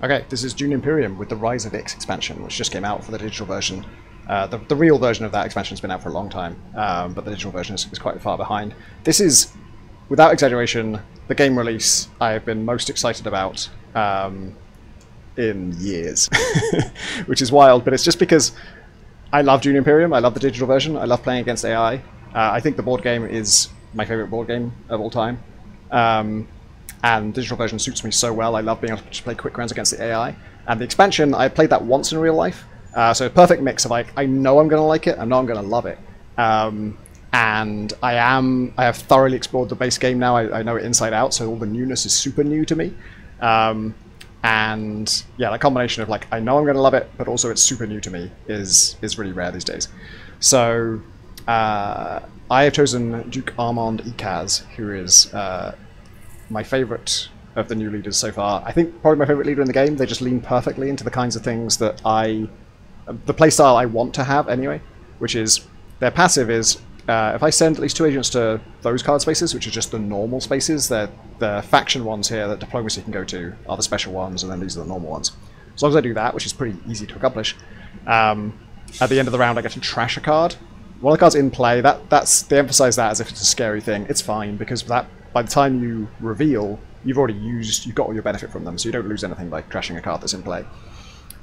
Okay, this is Dune Imperium with the Rise of Ix expansion, which just came out for the digital version. The real version of that expansion has been out for a long time, but the digital version is quite far behind. This is, without exaggeration, the game release I have been most excited about in years, which is wild, but it's just because I love Dune Imperium, I love the digital version, I love playing against AI. I think the board game is my favourite board game of all time. And the digital version suits me so well. I love being able to play quick rounds against the AI. And the expansion, I played that once in real life. So a perfect mix of like, I know I'm going to like it, I know I'm going to love it. And I have thoroughly explored the base game now. I know it inside out, so all the newness is super new to me. And yeah, that combination of like, I know I'm going to love it, but also it's super new to me is really rare these days. So I have chosen Duke Armand Ix, who is my favourite of the new leaders so far. I think probably my favourite leader in the game. They just lean perfectly into the kinds of things that the playstyle I want to have anyway, which is, their passive is, if I send at least 2 agents to those card spaces, which are just the normal spaces, the faction ones here that diplomacy can go to are the special ones, and then these are the normal ones. As long as I do that, which is pretty easy to accomplish, at the end of the round I get to trash a card. One of the cards in play, they emphasise that as if it's a scary thing. It's fine, because by the time you reveal, you've got all your benefit from them, so you don't lose anything by trashing a card that's in play.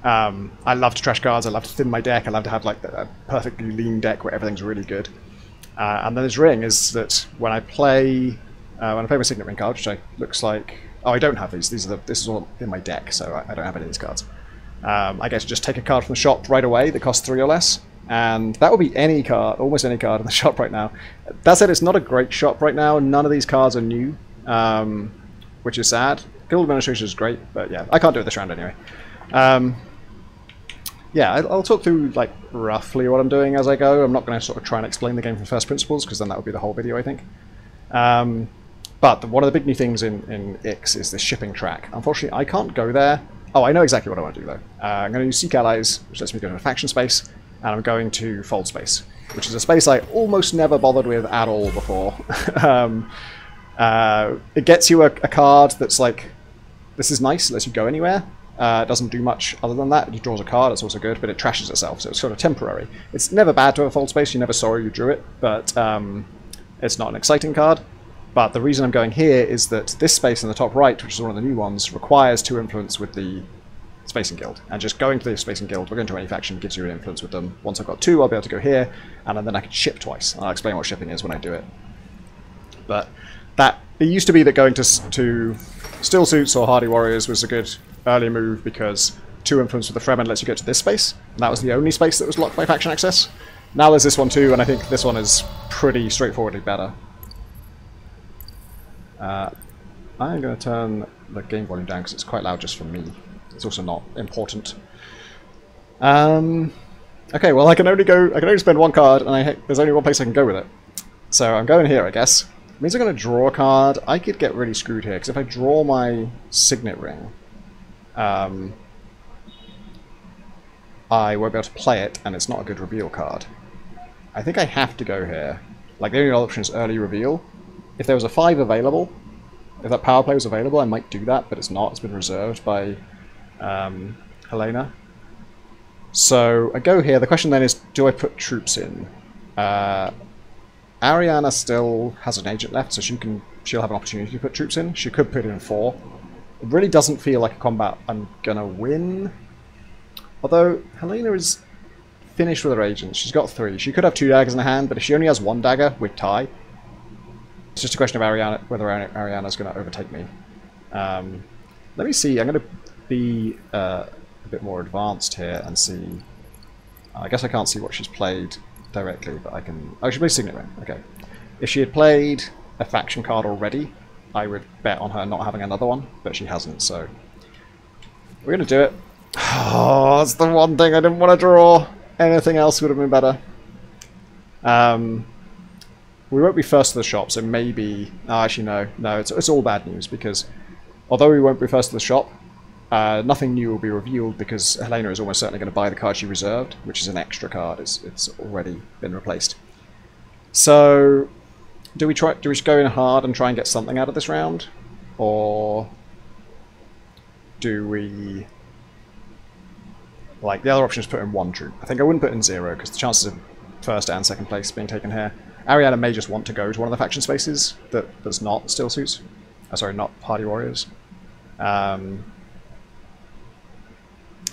I love to trash cards, I love to thin my deck, I love to have like a perfectly lean deck where everything's really good. And then this ring is that when I play my Signet Ring card, which looks like... Oh, I don't have these. This is all in my deck, so I don't have any of these cards. I get to just take a card from the shop right away that costs 3 or less, and that will be any card, almost any card in the shop right now. That said, it's not a great shop right now. None of these cards are new, which is sad. Guild Administration is great, but yeah, I can't do it this round anyway. Yeah, I'll talk through like roughly what I'm doing as I go. I'm not going to sort of try and explain the game from first principles, because then that would be the whole video, I think. But one of the big new things in Ix is this shipping track. Unfortunately, I can't go there. Oh, I know exactly what I want to do, though. I'm going to use Seek Allies, which lets me go to a faction space, and I'm going to Fold Space, which is a space I almost never bothered with at all before. It gets you a card that's like, this is nice, it lets you go anywhere. It doesn't do much other than that. It draws a card, it's also good, but it trashes itself, so it's sort of temporary. It's never bad to have a Fold Space, you're never sorry you drew it, but it's not an exciting card. But the reason I'm going here is that this space in the top right, which is one of the new ones, requires 2 influence with the Spacing Guild. And just going to the Spacing Guild, we're going to any faction, gives you an influence with them. Once I've got 2, I'll be able to go here, and then I can ship twice. I'll explain what shipping is when I do it. But it used to be that going to Still Suits or Hardy Warriors was a good early move, because 2 influence with the Fremen lets you get to this space, and that was the only space that was locked by faction access. Now there's this one too, and I think this one is pretty straightforwardly better. I'm going to turn the game volume down because it's quite loud just for me. It's also not important. Okay, well I can only spend 1 card, and there's only one place I can go with it. So I'm going here, I guess. It means I'm going to draw a card. I could get really screwed here, because if I draw my Signet Ring, I won't be able to play it, and it's not a good reveal card. I think I have to go here. Like, the only option is early reveal. If there was a 5 available, if that power play was available, I might do that, but it's not. It's been reserved by Helena. So I go here. The question then is, do I put troops in? Ariana still has an agent left, so she'll have an opportunity to put troops in. She could put in 4. It really doesn't feel like a combat I'm gonna win. Although Helena is finished with her agents. She's got 3. She could have 2 daggers in her hand, but if she only has 1 dagger, we'd tie. It's just a question of whether Ariana's going to overtake me. Let me see. I'm going to be a bit more advanced here and see. I guess I can't see what she's played directly, but I can... Oh, she played Signet Ring. Okay. If she had played a faction card already, I would bet on her not having another one, but she hasn't, so... We're going to do it. Oh, that's the one thing I didn't want to draw. Anything else would have been better. We won't be first to the shop, so maybe... Oh, actually, no, it's all bad news, because although we won't be first to the shop, nothing new will be revealed, because Helena is almost certainly going to buy the card she reserved, which is an extra card. It's already been replaced. So, do we go in hard and try and get something out of this round? Or do we... Like, the other option is put in 1 troop. I think I wouldn't put in 0, because the chances of first and second place being taken here. Ariana may just want to go to one of the faction spaces that's not still suits. Sorry, not party warriors. Now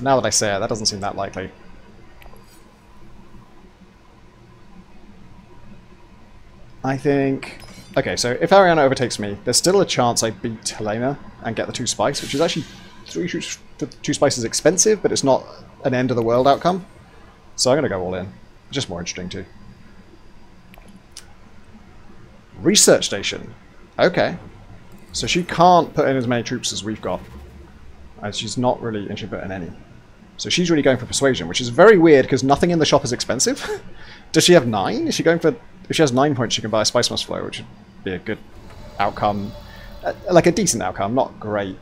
that I say it, that doesn't seem that likely. I think... Okay, so if Ariana overtakes me, there's still a chance I beat Helena and get the 2 spice, which is actually 3 troops for 2 spice is expensive, but it's not an end of the world outcome. So I'm going to go all in. Just more interesting too. Research station. Okay. So she can't put in as many troops as we've got. As she's not really interested in any. So she's really going for persuasion, which is very weird because nothing in the shop is expensive. Does she have 9? Is she going for... If she has 9 points, she can buy a Spice Must Flow, which would be a good outcome. Like a decent outcome, not great.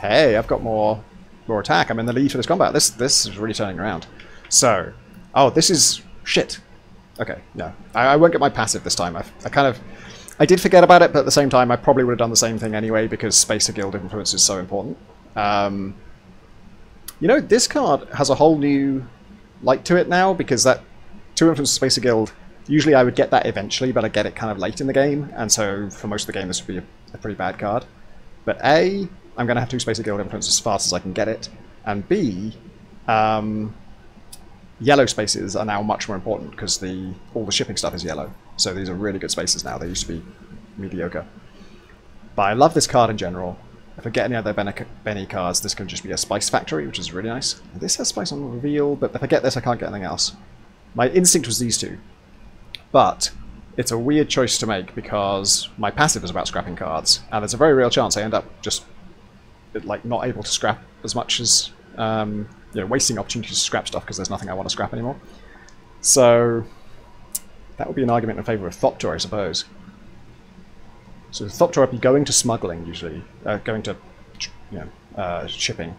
Hey, I've got more attack. I'm in the lead for this combat. This is really turning around. So, oh, this is shit. Okay, yeah. I won't get my passive this time. I did forget about it, but at the same time, I probably would have done the same thing anyway because Spacer Guild influence is so important. You know, this card has a whole new light to it now because that 2 influence Spacer Guild, usually I would get that eventually, but I get it kind of late in the game, and so for most of the game this would be a pretty bad card. But A, I'm going to have 2 Spacer Guild influence as fast as I can get it, and B, yellow spaces are now much more important because all the shipping stuff is yellow. So these are really good spaces now. They used to be mediocre. But I love this card in general. If I get any other Benny cards, this can just be a Spice Factory, which is really nice. This has Spice on Reveal, but if I get this, I can't get anything else. My instinct was these 2. But it's a weird choice to make because my passive is about scrapping cards, and there's a very real chance I end up just like not able to scrap as much as... you know, wasting opportunities to scrap stuff because there's nothing I want to scrap anymore. So that would be an argument in favour of Thopter, I suppose. So Thopter I'd be going to smuggling usually, going to shipping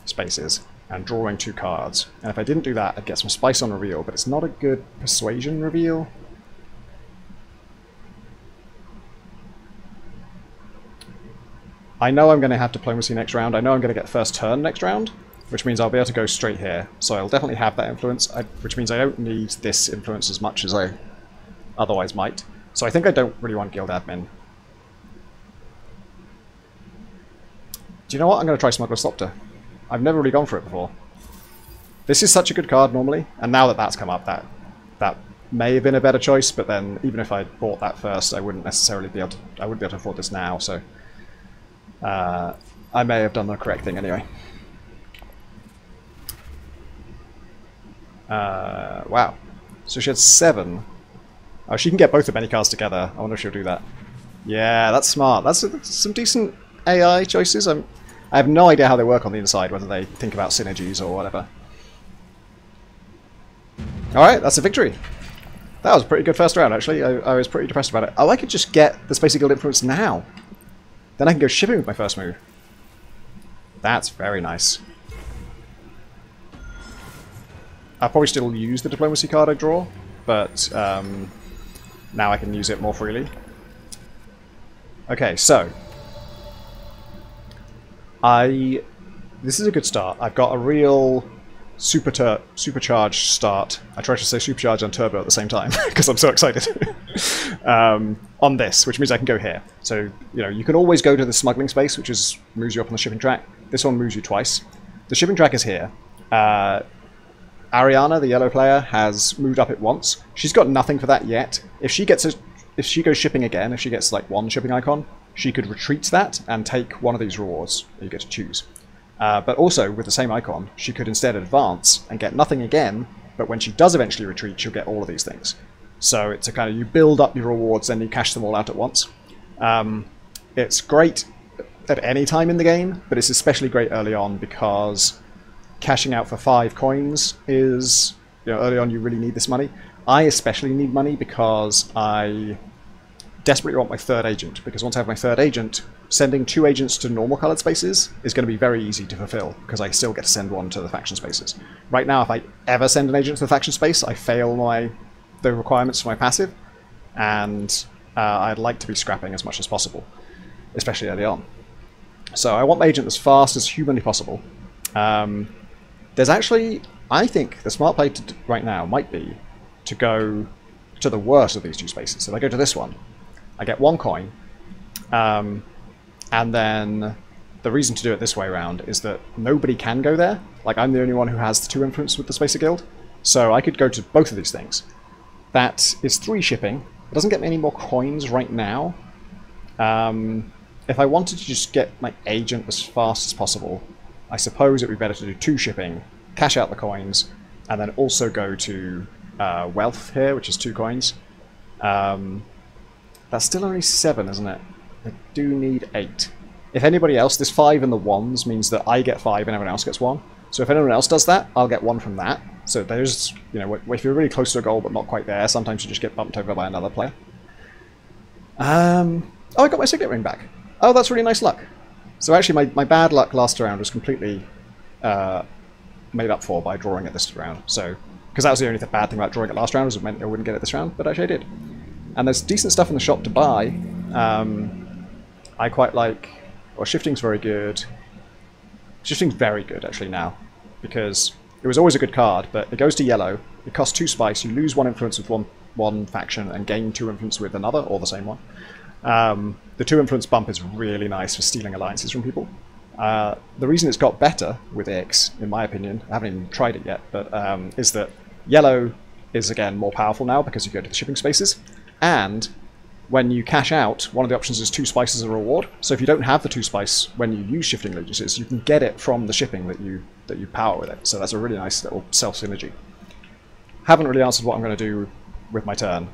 spaces and drawing 2 cards. And if I didn't do that, I'd get some spice on reveal, but it's not a good persuasion reveal. I know I'm going to have diplomacy next round. I know I'm going to get first turn next round, which means I'll be able to go straight here. So I'll definitely have that influence, which means I don't need this influence as much as I otherwise might. So I think I don't really want Guild Admin. Do you know what? I'm going to try Smuggler's Thopter. I've never really gone for it before. This is such a good card normally, and now that that's come up, that may have been a better choice, but then even if I bought that first, I wouldn't necessarily be able to, I wouldn't be able to afford this now, so I may have done the correct thing anyway. Wow. So she had 7. Oh, she can get both the Benny cards together. I wonder if she'll do that. Yeah, that's smart. That's some decent AI choices. I have no idea how they work on the inside, whether they think about synergies or whatever. Alright, that's a victory. That was a pretty good first round, actually. I was pretty depressed about it. Oh, I could just get the Space Guild influence now. Then I can go shipping with my first move. That's very nice. I'll probably still use the diplomacy card I draw, but now I can use it more freely. Okay, so this is a good start. I've got a real supercharged start. I tried to say supercharged and turbo at the same time because I'm so excited. On this, which means I can go here. So, you know, you can always go to the smuggling space, which moves you up on the shipping track. This one moves you twice. The shipping track is here. Ariana, the yellow player, has moved up it once. She's got nothing for that yet. If she goes shipping again, if she gets like 1 shipping icon, she could retreat that and take one of these rewards that you get to choose. But also, with the same icon, she could instead advance and get nothing again, but when she does eventually retreat, she'll get all of these things. So it's a kind of, you build up your rewards, then you cash them all out at once. It's great at any time in the game, but it's especially great early on because cashing out for 5 coins is, you know, early on you really need this money. I especially need money because I desperately want my 3rd agent, because once I have my 3rd agent, sending 2 agents to normal coloured spaces is going to be very easy to fulfill, because I still get to send 1 to the faction spaces. Right now, if I ever send an agent to the faction space, I fail the requirements for my passive, and I'd like to be scrapping as much as possible. especially early on. So I want my agent as fast as humanly possible. There's actually, I think, the smart play right now might be to go to the worst of these two spaces. So if I go to this one, I get 1 coin, and then the reason to do it this way around is that nobody can go there. Like, I'm the only one who has the 2 influence with the Spacer Guild, so I could go to both of these things. That is 3 shipping. It doesn't get me any more coins right now. If I wanted to just get my agent as fast as possible, I suppose it would be better to do 2 shipping, cash out the coins, and then also go to wealth here, which is 2 coins. That's still only 7, isn't it? I do need 8. If anybody else, this 5 in the wands means that I get 5 and everyone else gets 1. So if anyone else does that, I'll get 1 from that. So there's, you know, if you're really close to a goal but not quite there, sometimes you just get bumped over by another player. Oh, I got my signet ring back. Oh, that's really nice luck. So actually my bad luck last round was completely made up for by drawing it this round. So, because that was the only bad thing about drawing it last round, was it meant I wouldn't get it this round, but actually I did. And there's decent stuff in the shop to buy. I quite like... Well, shifting's very good. Shifting's very good, actually, now. Because it was always a good card, but it goes to yellow. It costs 2 spice. You lose 1 influence with one faction and gain 2 influence with another, or the same one. The 2 influence bump is really nice for stealing alliances from people. The reason it's got better with Ix, in my opinion, I haven't even tried it yet, but is that yellow is, again, more powerful now because you go to the shipping spaces. And when you cash out, one of the options is 2 spice as a reward. So if you don't have the 2 spice when you use shifting allegiances, you can get it from the shipping that you power with it. So that's a really nice little self-synergy. Haven't really answered what I'm going to do with my turn,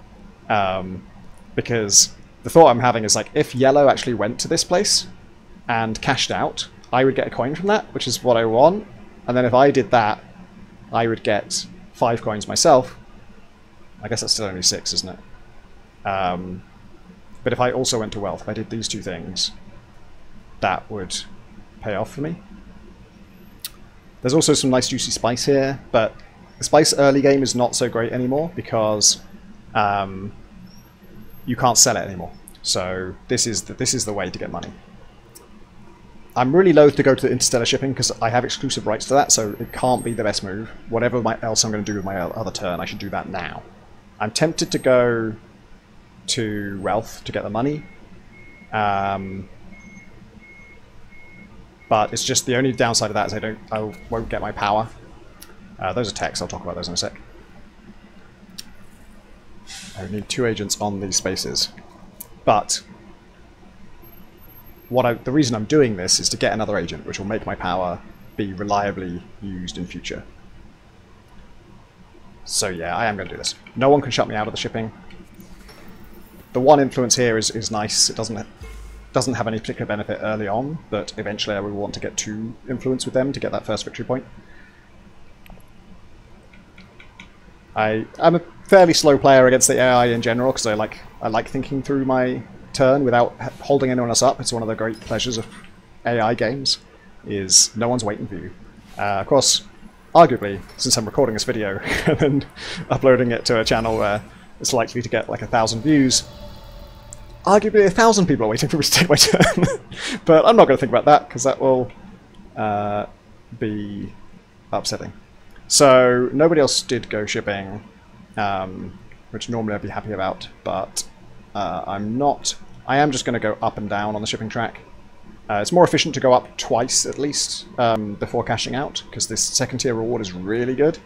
because the thought I'm having is, like, if yellow actually went to this place and cashed out, I would get a coin from that, which is what I want. And then if I did that, I would get 5 coins myself. I guess that's still only 6, isn't it? But if I also went to wealth, if I did these 2 things, that would pay off for me. There's also some nice juicy spice here, but the spice early game is not so great anymore because you can't sell it anymore. So this is the way to get money. I'm really loath to go to the interstellar shipping because I have exclusive rights to that, so it can't be the best move. Whatever else I'm going to do with my other turn, I should do that now. I'm tempted to go to wealth to get the money, but it's just the only downside of that is I won't get my power. Those are techs. I'll talk about those in a sec. I need 2 agents on these spaces, but the reason I'm doing this is to get another agent, which will make my power be reliably used in future. So yeah, I am going to do this. No one can shut me out of the shipping. The 1 influence here is nice. It doesn't have any particular benefit early on, but eventually I will want to get 2 influence with them to get that first victory point. I'm a fairly slow player against the AI in general because I like thinking through my turn without holding anyone else up. It's one of the great pleasures of AI games, is no one's waiting for you. Of course, arguably, since I'm recording this video and then uploading it to a channel where it's likely to get like 1,000 views, arguably 1,000 people are waiting for me to take my turn. But I'm not going to think about that because that will be upsetting. So nobody else did go shipping, which normally I'd be happy about, but I'm not. I am just going to go up and down on the shipping track. It's more efficient to go up twice at least before cashing out, because this 2nd tier reward is really good.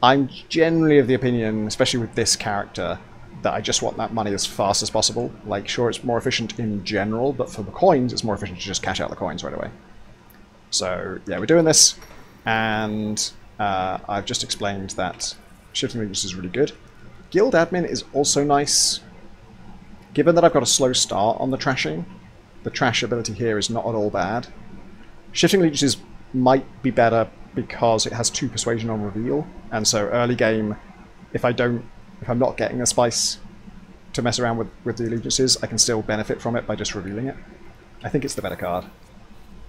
I'm generally of the opinion, especially with this character, that I just want that money as fast as possible. Like, sure, it's more efficient in general, but for the coins, it's more efficient to just cash out the coins right away. So yeah, we're doing this, and I've just explained that shifting allegiance is really good. Guild admin is also nice. Given that I've got a slow start on the trashing, the trash ability here is not at all bad. Shifting allegiances might be better because it has 2 persuasion on reveal, and so early game, if I'm not getting a spice to mess around with the allegiances, I can still benefit from it by just revealing it. I think it's the better card.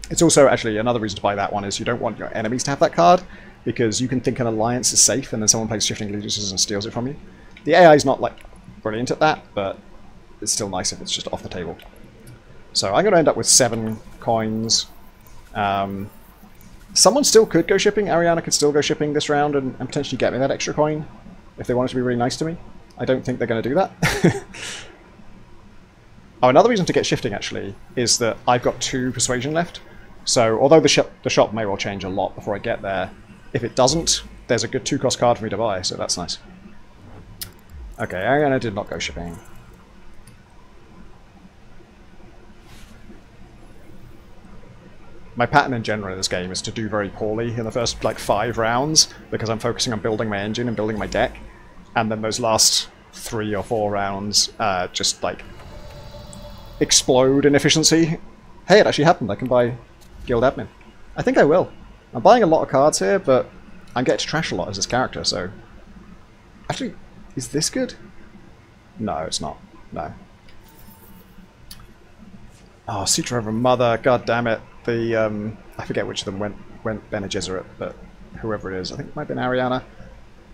It's also actually another reason to buy that one is you don't want your enemies to have that card, because you can think an alliance is safe and then someone plays shifting allegiances and steals it from you. The AI is not like brilliant at that, but it's still nice if it's just off the table. So I'm going to end up with 7 coins. Someone still could go shipping. Ariana could still go shipping this round and potentially get me that extra coin if they wanted to be really nice to me. I don't think they're going to do that. Oh, another reason to get shifting, actually, is that I've got 2 persuasion left. So although the shop may well change a lot before I get there, if it doesn't, there's a good 2-cost card for me to buy, so that's nice. Okay, Ariana did not go shipping. My pattern in general in this game is to do very poorly in the first, like, 5 rounds, because I'm focusing on building my engine and building my deck, and then those last 3 or 4 rounds just, like, explode in efficiency. Hey, it actually happened. I can buy Guild Admin. I think I will. I'm buying a lot of cards here, but I'm getting to trash a lot as this character, so... Actually, is this good? No, it's not. No. Oh, Sutra of a Mother, god damn it. The, I forget which of them went Bene Gesserit, but whoever it is, I think it might have been Ariana.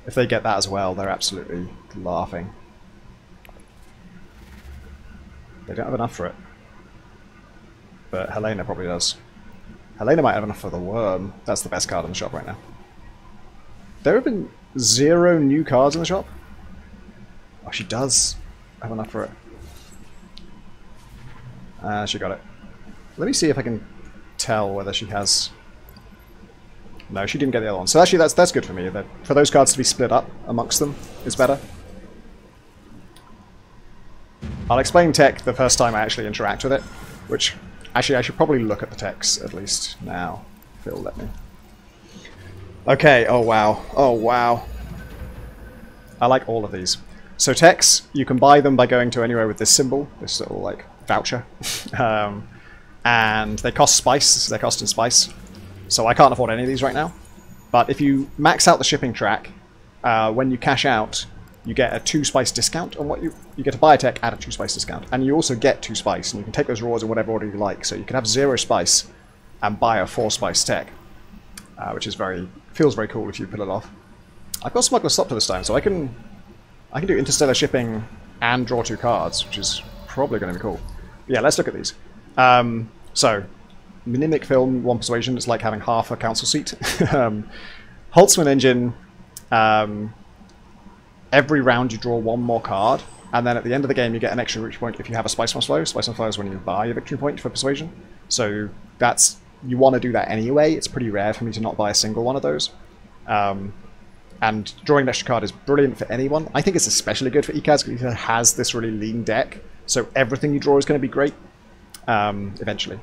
If they get that as well, they're absolutely laughing. They don't have enough for it. But Helena probably does. Helena might have enough for the Worm. That's the best card in the shop right now. There have been 0 new cards in the shop. Oh, she does have enough for it. She got it. Let me see if I can tell whether she has... No, she didn't get the other one. So actually that's good for me. That for those cards to be split up amongst them is better. I'll explain tech the first time I actually interact with it, which actually I should probably look at the techs at least now, if it'll let me. Okay, oh wow, oh wow. I like all of these. So techs, you can buy them by going to anywhere with this symbol, this little like voucher. And they cost spice, they're costing spice. So I can't afford any of these right now. But if you max out the shipping track, when you cash out, you get a 2 spice discount on what you get to buy a tech at a 2 spice discount. And you also get 2 spice, and you can take those rewards in whatever order you like. So you can have 0 spice and buy a 4 spice tech, which is feels very cool if you pull it off. I've got Smuggler's Stop this time, so I can do interstellar shipping and draw 2 cards, which is probably going to be cool. But yeah, let's look at these. So, Mimic Film, 1 persuasion, is like having half a council seat. Holtzman Engine, every round you draw 1 more card, and then at the end of the game you get an extra victory point if you have a Spice Must Flow. Spice Must Flow is when you buy a victory point for persuasion. So that's, you want to do that anyway. It's pretty rare for me to not buy a single one of those. And drawing an extra card is brilliant for anyone. I think it's especially good for Ix because it has this really lean deck, so everything you draw is going to be great eventually.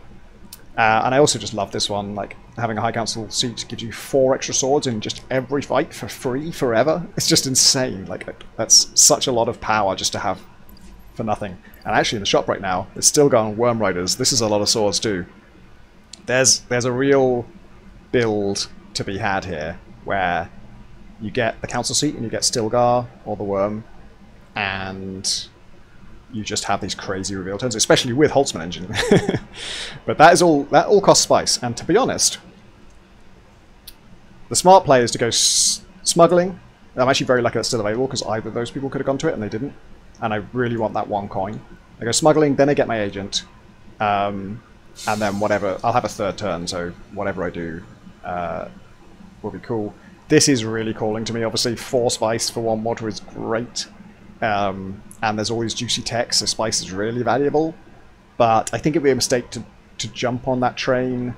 And I also just love this one, like having a High Council seat gives you 4 extra swords in just every fight for free forever. It's just insane. Like, that's such a lot of power just to have for nothing. And actually in the shop right now, it's still going Worm Riders. This is a lot of swords too. There's a real build to be had here where you get the council seat and you get Stilgar or the Worm, and you just have these crazy reveal turns, especially with Holtzman Engine. But that all costs spice, and to be honest, the smart play is to go smuggling. I'm actually very lucky that's still available because either of those people could have gone to it and they didn't, and I really want that 1 coin. I go smuggling, then I get my agent, and then whatever, I'll have a 3rd turn, so whatever I do will be cool. This is really calling to me, obviously. 4 spice for 1 water is great. And there's all these juicy techs, so spice is really valuable. But I think it'd be a mistake to jump on that train,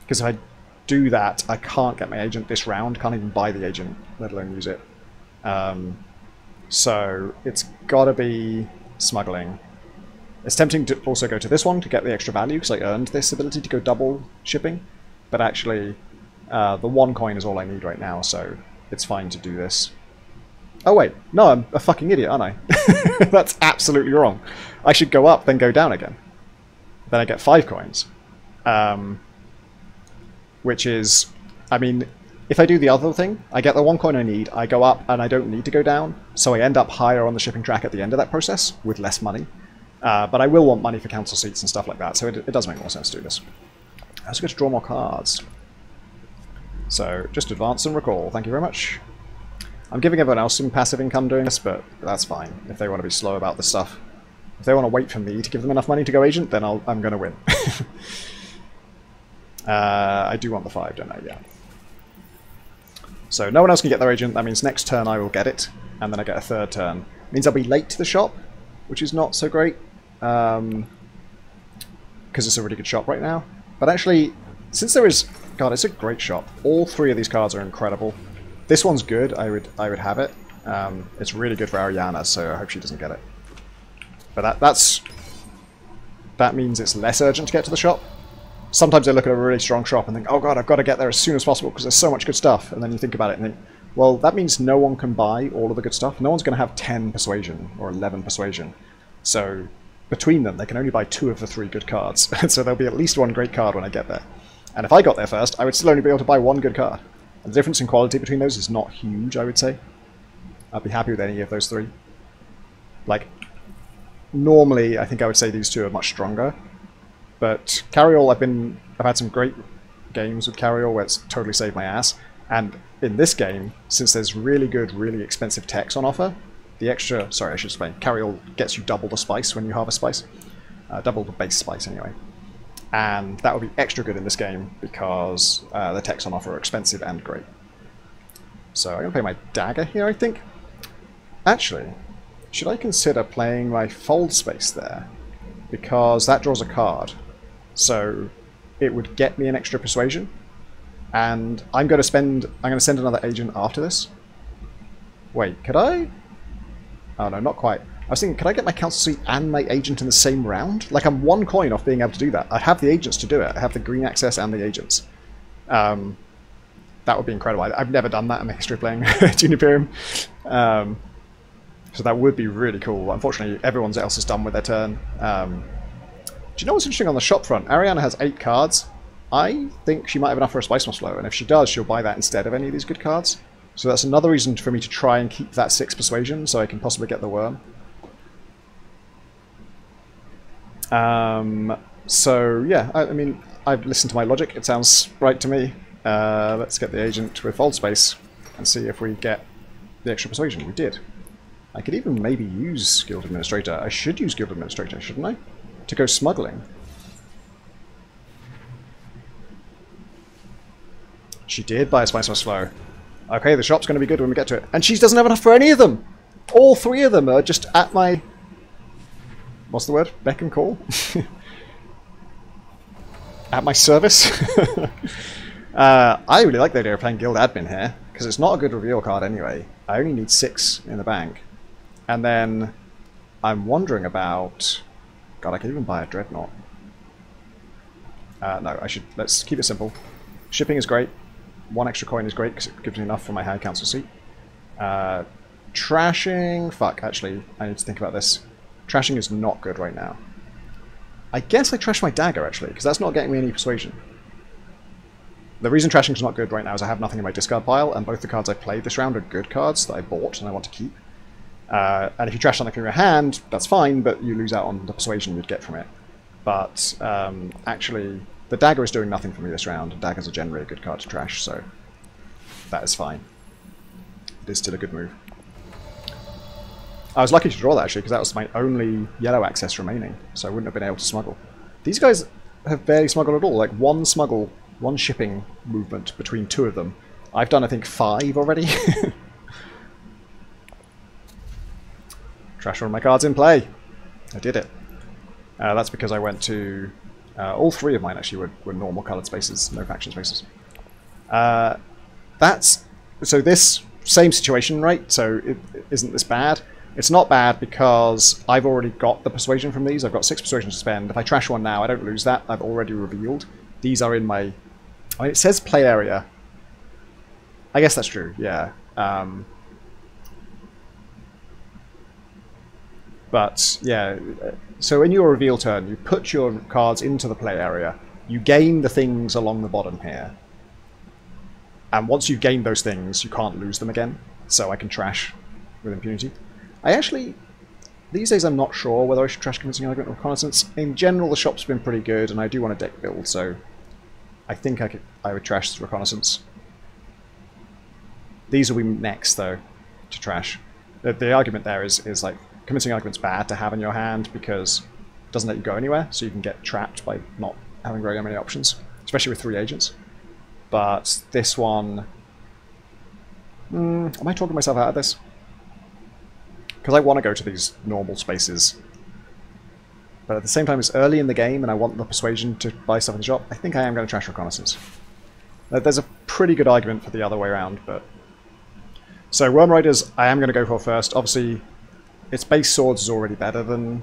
because if I do that, I can't get my agent this round, can't even buy the agent, let alone use it. So it's gotta be smuggling. It's tempting to also go to this one to get the extra value, because I earned this ability to go double shipping, but actually the 1 coin is all I need right now, so it's fine to do this. Oh wait, no, I'm a fucking idiot, aren't I? That's absolutely wrong. I should go up, then go down again. Then I get 5 coins. Which is, I mean, if I do the other thing, I get the 1 coin I need, I go up, and I don't need to go down, so I end up higher on the shipping track at the end of that process, with less money. But I will want money for council seats and stuff like that, so it does make more sense to do this. I also get to draw more cards. So, just advance and recall, thank you very much. I'm giving everyone else some passive income doing this, but that's fine, if they want to be slow about this stuff. If they want to wait for me to give them enough money to go agent, then I'm going to win. I do want the 5, don't I? Yeah. So no one else can get their agent. That means next turn I will get it, and then I get a third turn. It means I'll be late to the shop, which is not so great, because it's a really good shop right now. But actually, since there is... God, it's a great shop. All 3 of these cards are incredible. This one's good. I would have it. It's really good for Ariana, so I hope she doesn't get it. But that means it's less urgent to get to the shop. Sometimes I look at a really strong shop and think, oh god, I've got to get there as soon as possible because there's so much good stuff. And then you think about it and think, well, that means no one can buy all of the good stuff. No one's going to have 10 persuasion or 11 persuasion. So between them, they can only buy 2 of the 3 good cards. So there'll be at least 1 great card when I get there. And if I got there first, I would still only be able to buy 1 good card. And the difference in quality between those is not huge, I would say. I'd be happy with any of those 3. Like, normally, I think I would say these 2 are much stronger. But Carryall, I've had some great games with Carryall where it's totally saved my ass. And in this game, since there's really good, really expensive techs on offer, the extra... Sorry, I should explain. Carryall gets you double the spice when you harvest spice. Double the base spice, anyway. And that would be extra good in this game because the techs on offer are expensive and great. So I'm going to play my dagger here, I think. Actually, should I consider playing my fold space there? Because that draws a card. So it would get me an extra persuasion. And I'm going to send another agent after this. Wait, could I? Oh no, not quite. I was thinking, could I get my council seat and my agent in the same round? Like, I'm 1 coin off being able to do that. I have the agents to do it. I have the green access and the agents. That would be incredible. I've never done that in the history of playing Dune Imperium. So that would be really cool. Unfortunately, everyone else is done with their turn. Do you know what's interesting on the shop front? Ariana has 8 cards. I think she might have enough for a Spice Moss Flow, and if she does, she'll buy that instead of any of these good cards. So that's another reason for me to try and keep that 6 persuasion, so I can possibly get the worm. So yeah, I mean, I've listened to my logic. It sounds right to me. Let's get the agent with fold space and see if we get the extra persuasion. We did. I could even maybe use Guild Administrator. I should use Guild Administrator, shouldn't I? To go smuggling. She did buy a Spice Moss Flow. Okay, the shop's going to be good when we get to it. And she doesn't have enough for any of them! All 3 of them are just at my... What's the word? Beck and call? At my service? I really like the idea of playing Guild Admin here, because it's not a good reveal card anyway. I only need 6 in the bank. And then I'm wondering about... God, I could even buy a Dreadnought. No, I should... Let's keep it simple. Shipping is great. 1 extra coin is great, because it gives me enough for my High Council seat. Trashing... Fuck, actually, I need to think about this. Trashing is not good right now. I guess I trash my dagger, actually, because that's not getting me any persuasion. The reason trashing is not good right now is I have nothing in my discard pile, and both the cards I played this round are good cards that I bought and I want to keep. And if you trash something from your hand, that's fine, but you lose out on the persuasion you'd get from it. But actually, the dagger is doing nothing for me this round, and daggers are generally a good card to trash, so that is fine. It is still a good move. I was lucky to draw that, actually, because that was my only yellow access remaining, so I wouldn't have been able to smuggle. These guys have barely smuggled at all, like 1 smuggle, 1 shipping movement between 2 of them. I've done, I think, 5 already. Trash one of my cards in play. I did it. That's because I went to... all 3 of mine, actually, were normal coloured spaces, no faction spaces. So this same situation, right? So isn't this bad? It's not bad because I've already got the persuasion from these. I've got 6 persuasion to spend. If I trash one now, I don't lose that. I've already revealed. These are in my... I mean, it says play area. I guess that's true, yeah. But, yeah. So in your reveal turn, you put your cards into the play area. You gain the things along the bottom here. And once you've gained those things, you can't lose them again. So I can trash with impunity. I actually, these days I'm not sure whether I should trash Convincing Argument or Reconnaissance. In general, the shop's been pretty good, and I do want a deck build, so I think I would trash Reconnaissance. These will be next, though, to trash. The argument there is like, convincing argument's bad to have in your hand because it doesn't let you go anywhere, so you can get trapped by not having very many options, especially with 3 agents. But this one... am I talking myself out of this? Because I want to go to these normal spaces. But at the same time, it's early in the game and I want the persuasion to buy stuff in the shop. I think I am going to trash Reconnaissance. There's a pretty good argument for the other way around, but... So, Worm Riders, I am going to go for first. Obviously, its base swords is already better than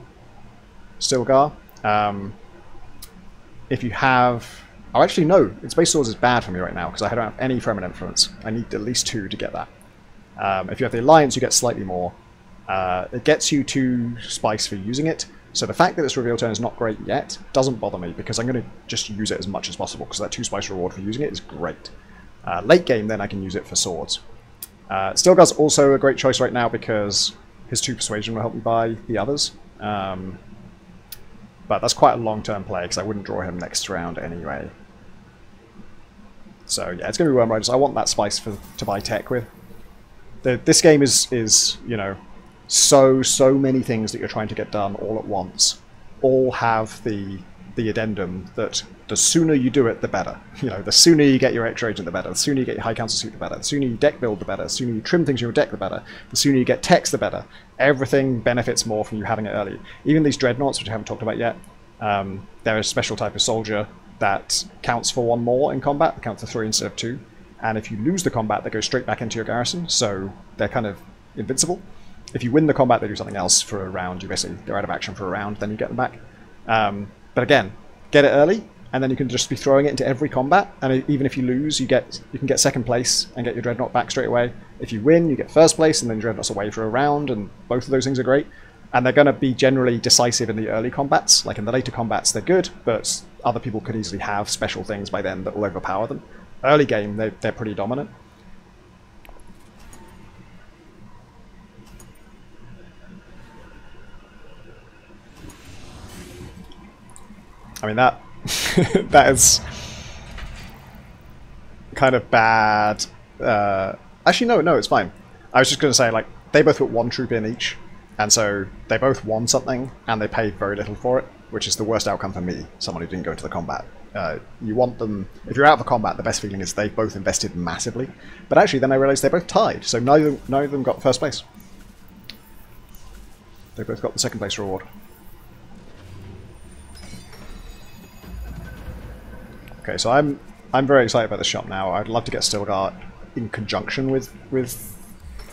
Stilgar. If you have... Oh, actually, no. Its base swords is bad for me right now, because I don't have any Fremen influence. I need at least 2 to get that. If you have the Alliance, you get slightly more. It gets you 2 spice for using it, so the fact that its reveal turn is not great yet doesn't bother me, because I'm going to just use it as much as possible, because that 2 spice reward for using it is great. Late game, then I can use it for swords. Stilgar's also a great choice right now, because his 2 persuasion will help me buy the others. But that's quite a long-term play, because I wouldn't draw him next round anyway. So yeah, it's going to be Worm Riders. I want that spice to buy tech with. This game is you know, so many things that you're trying to get done all at once. All have the addendum that the sooner you do it, the better. You know, the sooner you get your extra agent, the better. The sooner you get your High Council suit, the better. The sooner you deck build, the better. The sooner you trim things in your deck, the better. The sooner you get techs, the better. Everything benefits more from you having it early. Even these dreadnoughts, which I haven't talked about yet, they're a special type of soldier that counts for 1 more in combat. They count for 3 instead of 2. And if you lose the combat, they go straight back into your garrison, so they're kind of invincible. If you win the combat, they do something else for a round. You basically, they're out of action for a round, then you get them back. But again, get it early, and then you can just be throwing it into every combat, and even if you lose, you can get second place and get your Dreadnought back straight away. If you win, you get first place, and then your Dreadnought's away for a round, and both of those things are great. And they're going to be generally decisive in the early combats. Like in the later combats, they're good, but other people could easily have special things by then that will overpower them. Early game, they're pretty dominant. I mean, that that is kind of bad. Actually, no, it's fine. I was just going to say, like, they both put 1 troop in each, and so they both won something, and they paid very little for it, which is the worst outcome for me, someone who didn't go into the combat. You want them... If you're out for combat, the best feeling is they both invested massively. But actually, then I realised they both tied, so neither of them got first place. They both got the second place reward. Okay, so I'm very excited about the shop now. I'd love to get Stilgar in conjunction with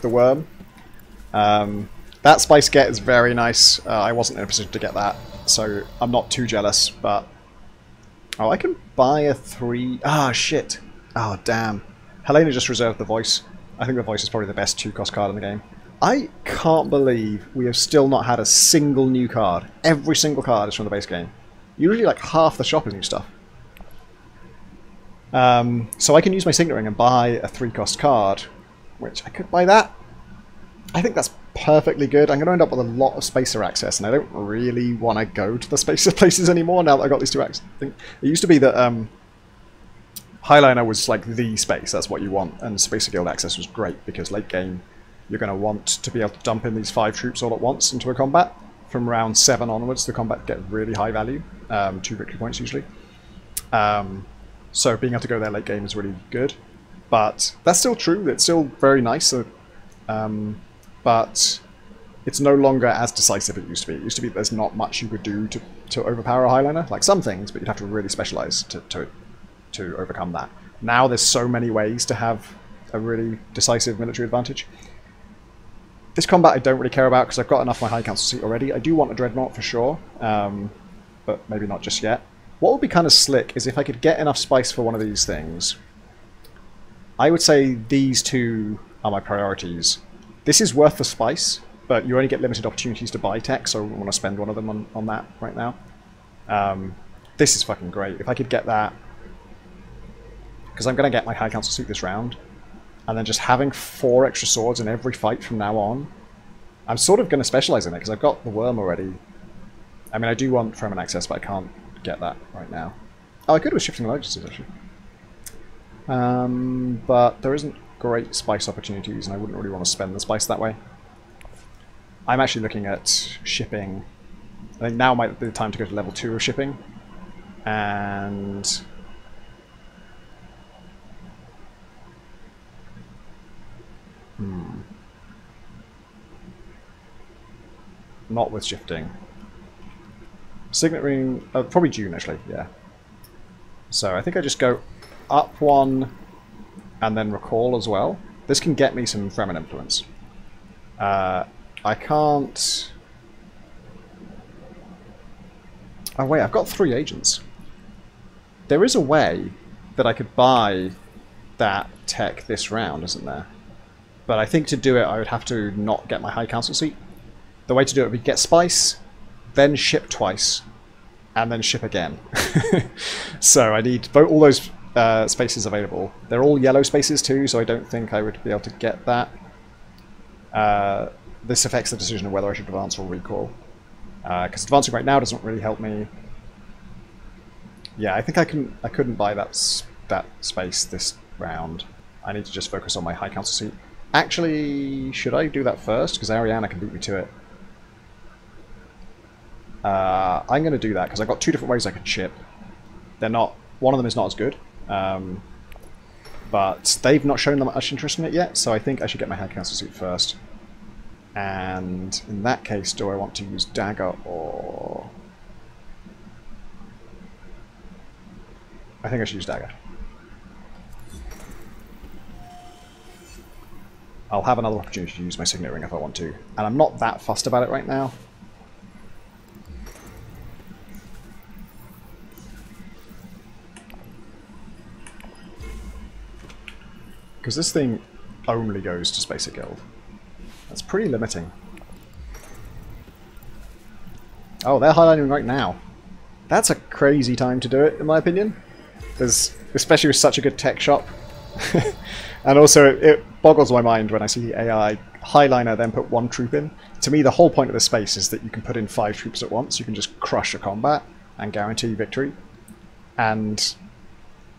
the Worm. That spice get is very nice. I wasn't in a position to get that, so I'm not too jealous, but... Oh, I can buy a 3... Ah, shit. Oh, damn. Helena just reserved the voice. I think the voice is probably the best 2-cost card in the game. I can't believe we have still not had a single new card. Every single card is from the base game. Usually like half the shop is new stuff. So I can use my Signet Ring and buy a 3-cost card, which I could buy that. I think that's perfectly good. I'm going to end up with a lot of spacer access, and I don't really want to go to the spacer places anymore now that I've got these 2 access. It used to be that Highliner was like the space, that's what you want, and Spacer Guild access was great, because late game you're going to want to be able to dump in these 5 troops all at once into a combat. From round 7 onwards, the combat get really high value, 2 victory points usually. So being able to go there late game is really good. But that's still true, it's still very nice. But it's no longer as decisive as it used to be. It used to be there's not much you could do to overpower a Highliner. Like some things, but you'd have to really specialize to overcome that. Now there's so many ways to have a really decisive military advantage. This combat I don't really care about because I've got enough of my High Council seat already. I do want a Dreadnought for sure, but maybe not just yet. What would be kind of slick is if I could get enough spice for one of these things. I would say these 2 are my priorities. This is worth the spice, but you only get limited opportunities to buy tech, so I wouldn't want to spend one of them on that right now. This is fucking great. If I could get that... Because I'm going to get my High Council suit this round, and then just having 4 extra swords in every fight from now on, I'm sort of going to specialize in it, because I've got the Worm already. I mean, I do want Fremen access, but I can't get that right now. Oh, I could with Shifting Allegiances, actually. But there isn't great spice opportunities, and I wouldn't really want to spend the spice that way. I'm actually looking at shipping. I think now might be the time to go to level 2 of shipping. And not with shifting. Signet ring, probably Dune actually, yeah. So I think I just go up 1 and then recall as well. This can get me some Fremen influence. I can't... Oh wait, I've got 3 agents. There is a way that I could buy that tech this round, isn't there? But I think to do it I would have to not get my High Council seat. The way to do it would be get Spice, then ship twice, and then ship again. So I need all those spaces available. They're all yellow spaces too, so I don't think I would be able to get that. This affects the decision of whether I should advance or recall. Because advancing right now doesn't really help me. Yeah, I think I couldn't buy that space this round. I need to just focus on my High Council seat. Actually, should I do that first? Because Ariana can beat me to it. I'm going to do that because I've got 2 different ways I can ship. They're not. One of them is not as good, but they've not shown that much interest in it yet. So I think I should get my High Council seat first. And in that case, do I want to use Dagger or? I think I should use Dagger. I'll have another opportunity to use my Signet Ring if I want to, and I'm not that fussed about it right now. Because this thing only goes to Spacer Guild. That's pretty limiting. Oh, they're highlighting right now. That's a crazy time to do it, in my opinion. Especially with such a good tech shop. And also, it boggles my mind when I see the AI highliner then put 1 troop in. To me, the whole point of this space is that you can put in 5 troops at once. You can just crush a combat and guarantee victory. And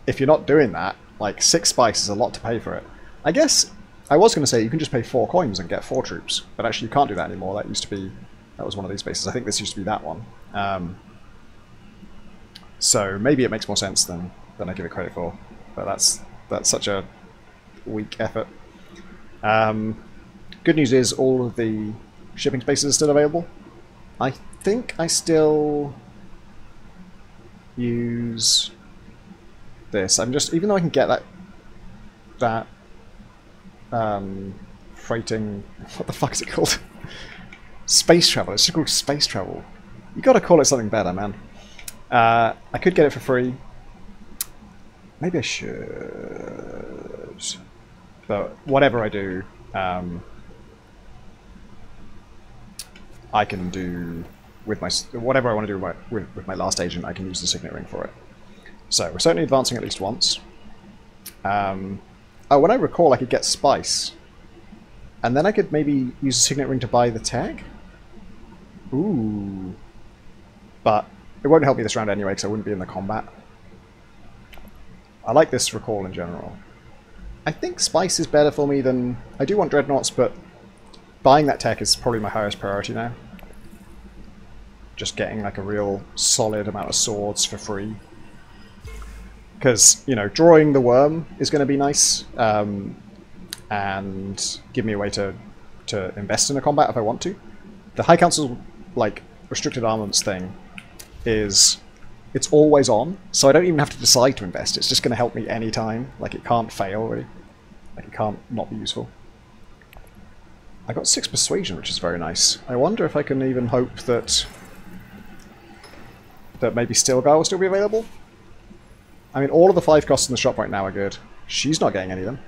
if you're not doing that, like 6 spice is a lot to pay for it. I guess I was going to say you can just pay 4 coins and get 4 troops, but actually you can't do that anymore. That used to be, that was one of these spaces. I think this used to be that one. So maybe it makes more sense than I give it credit for. But that's such a weak effort. Good news is all of the shipping spaces are still available. I think I still use this. I'm just, even though I can get that freighting, what the fuck is it called? Space travel. It's just called space travel. You gotta call it something better, man. I could get it for free. Maybe I should. But whatever I do, I can do with my whatever I want to do with my last agent. I can use the Signet Ring for it. So we're certainly advancing at least once. Oh, when I recall, I could get Spice, and then I could maybe use the Signet Ring to buy the tag. Ooh, but it won't help me this round anyway because I wouldn't be in the combat. I like this recall in general. I think Spice is better for me than... I do want Dreadnoughts, but buying that tech is probably my highest priority now. Just getting like a real solid amount of swords for free. Because, you know, drawing the worm is going to be nice, and give me a way to invest in a combat if I want to. The High Council, like, restricted armaments thing is... It's always on, so I don't even have to decide to invest. It's just going to help me anytime. Like, it can't fail, really. Like, it can't not be useful. I got 6 persuasion, which is very nice. I wonder if I can even hope that maybe Stilgar will still be available. I mean, all of the 5 costs in the shop right now are good. She's not getting any of them.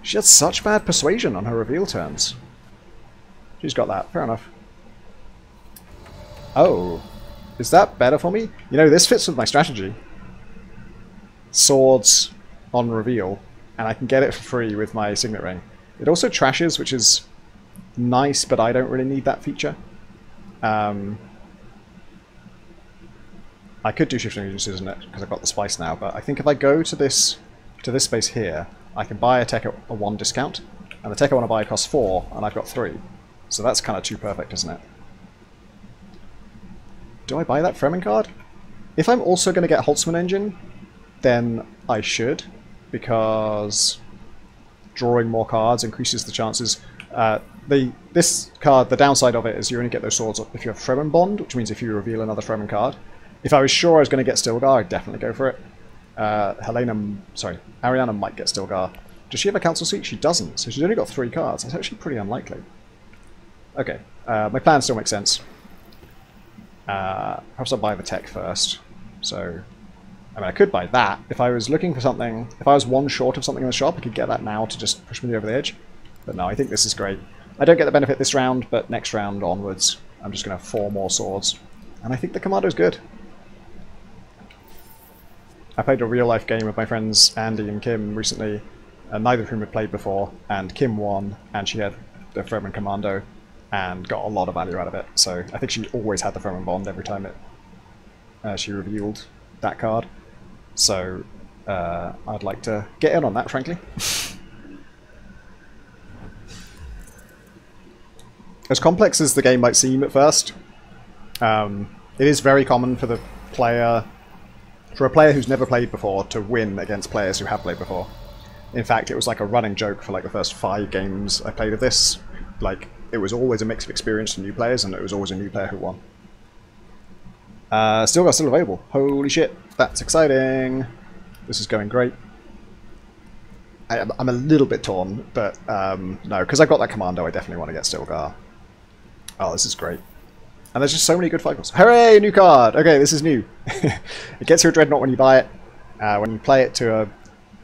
She had such bad persuasion on her reveal turns. She's got that. Fair enough. Oh. Is that better for me? You know, this fits with my strategy. Swords on reveal, and I can get it for free with my Signet Ring. It also trashes, which is nice, but I don't really need that feature. I could do shifting agencies in it because I've got the spice now, but I think if I go to this space here, I can buy a tech at a 1 discount, and the tech I want to buy costs 4, and I've got 3. So that's kind of too perfect, isn't it? Do I buy that Fremen card? If I'm also going to get Holtzman Engine, then I should, because drawing more cards increases the chances. This card, the downside of it is you only get those swords if you have Fremen Bond, which means if you reveal another Fremen card. If I was sure I was going to get Stilgar, I'd definitely go for it. Ariana might get Stilgar. Does she have a council seat? She doesn't, so she's only got 3 cards. That's actually pretty unlikely. Okay, my plan still makes sense. Perhaps I'll buy the tech first. So, I mean, I could buy that. If I was looking for something, if I was one short of something in the shop, I could get that now to just push me over the edge. But no, I think this is great. I don't get the benefit this round, but next round onwards, I'm just going to have 4 more swords. And I think the Commando's good. I played a real-life game with my friends Andy and Kim recently, neither of whom had played before, and Kim won, and she had the Fremen Commando, and got a lot of value out of it. So I think she always had the Fremen Bond every time she revealed that card. So I'd like to get in on that, frankly. As complex as the game might seem at first, it is very common for a player who's never played before to win against players who have played before. In fact, it was like a running joke for like the first 5 games I played of this. Like, it was always a mix of experienced and new players, and it was always a new player who won. Still available. Holy shit, that's exciting. This is going great. I'm a little bit torn, but no, because I've got that Commando, I definitely want to get Stilgar. Oh, this is great. And there's just so many good cycles. Hooray, new card! Okay, this is new. It gets your Dreadnought when you buy it. When you play it to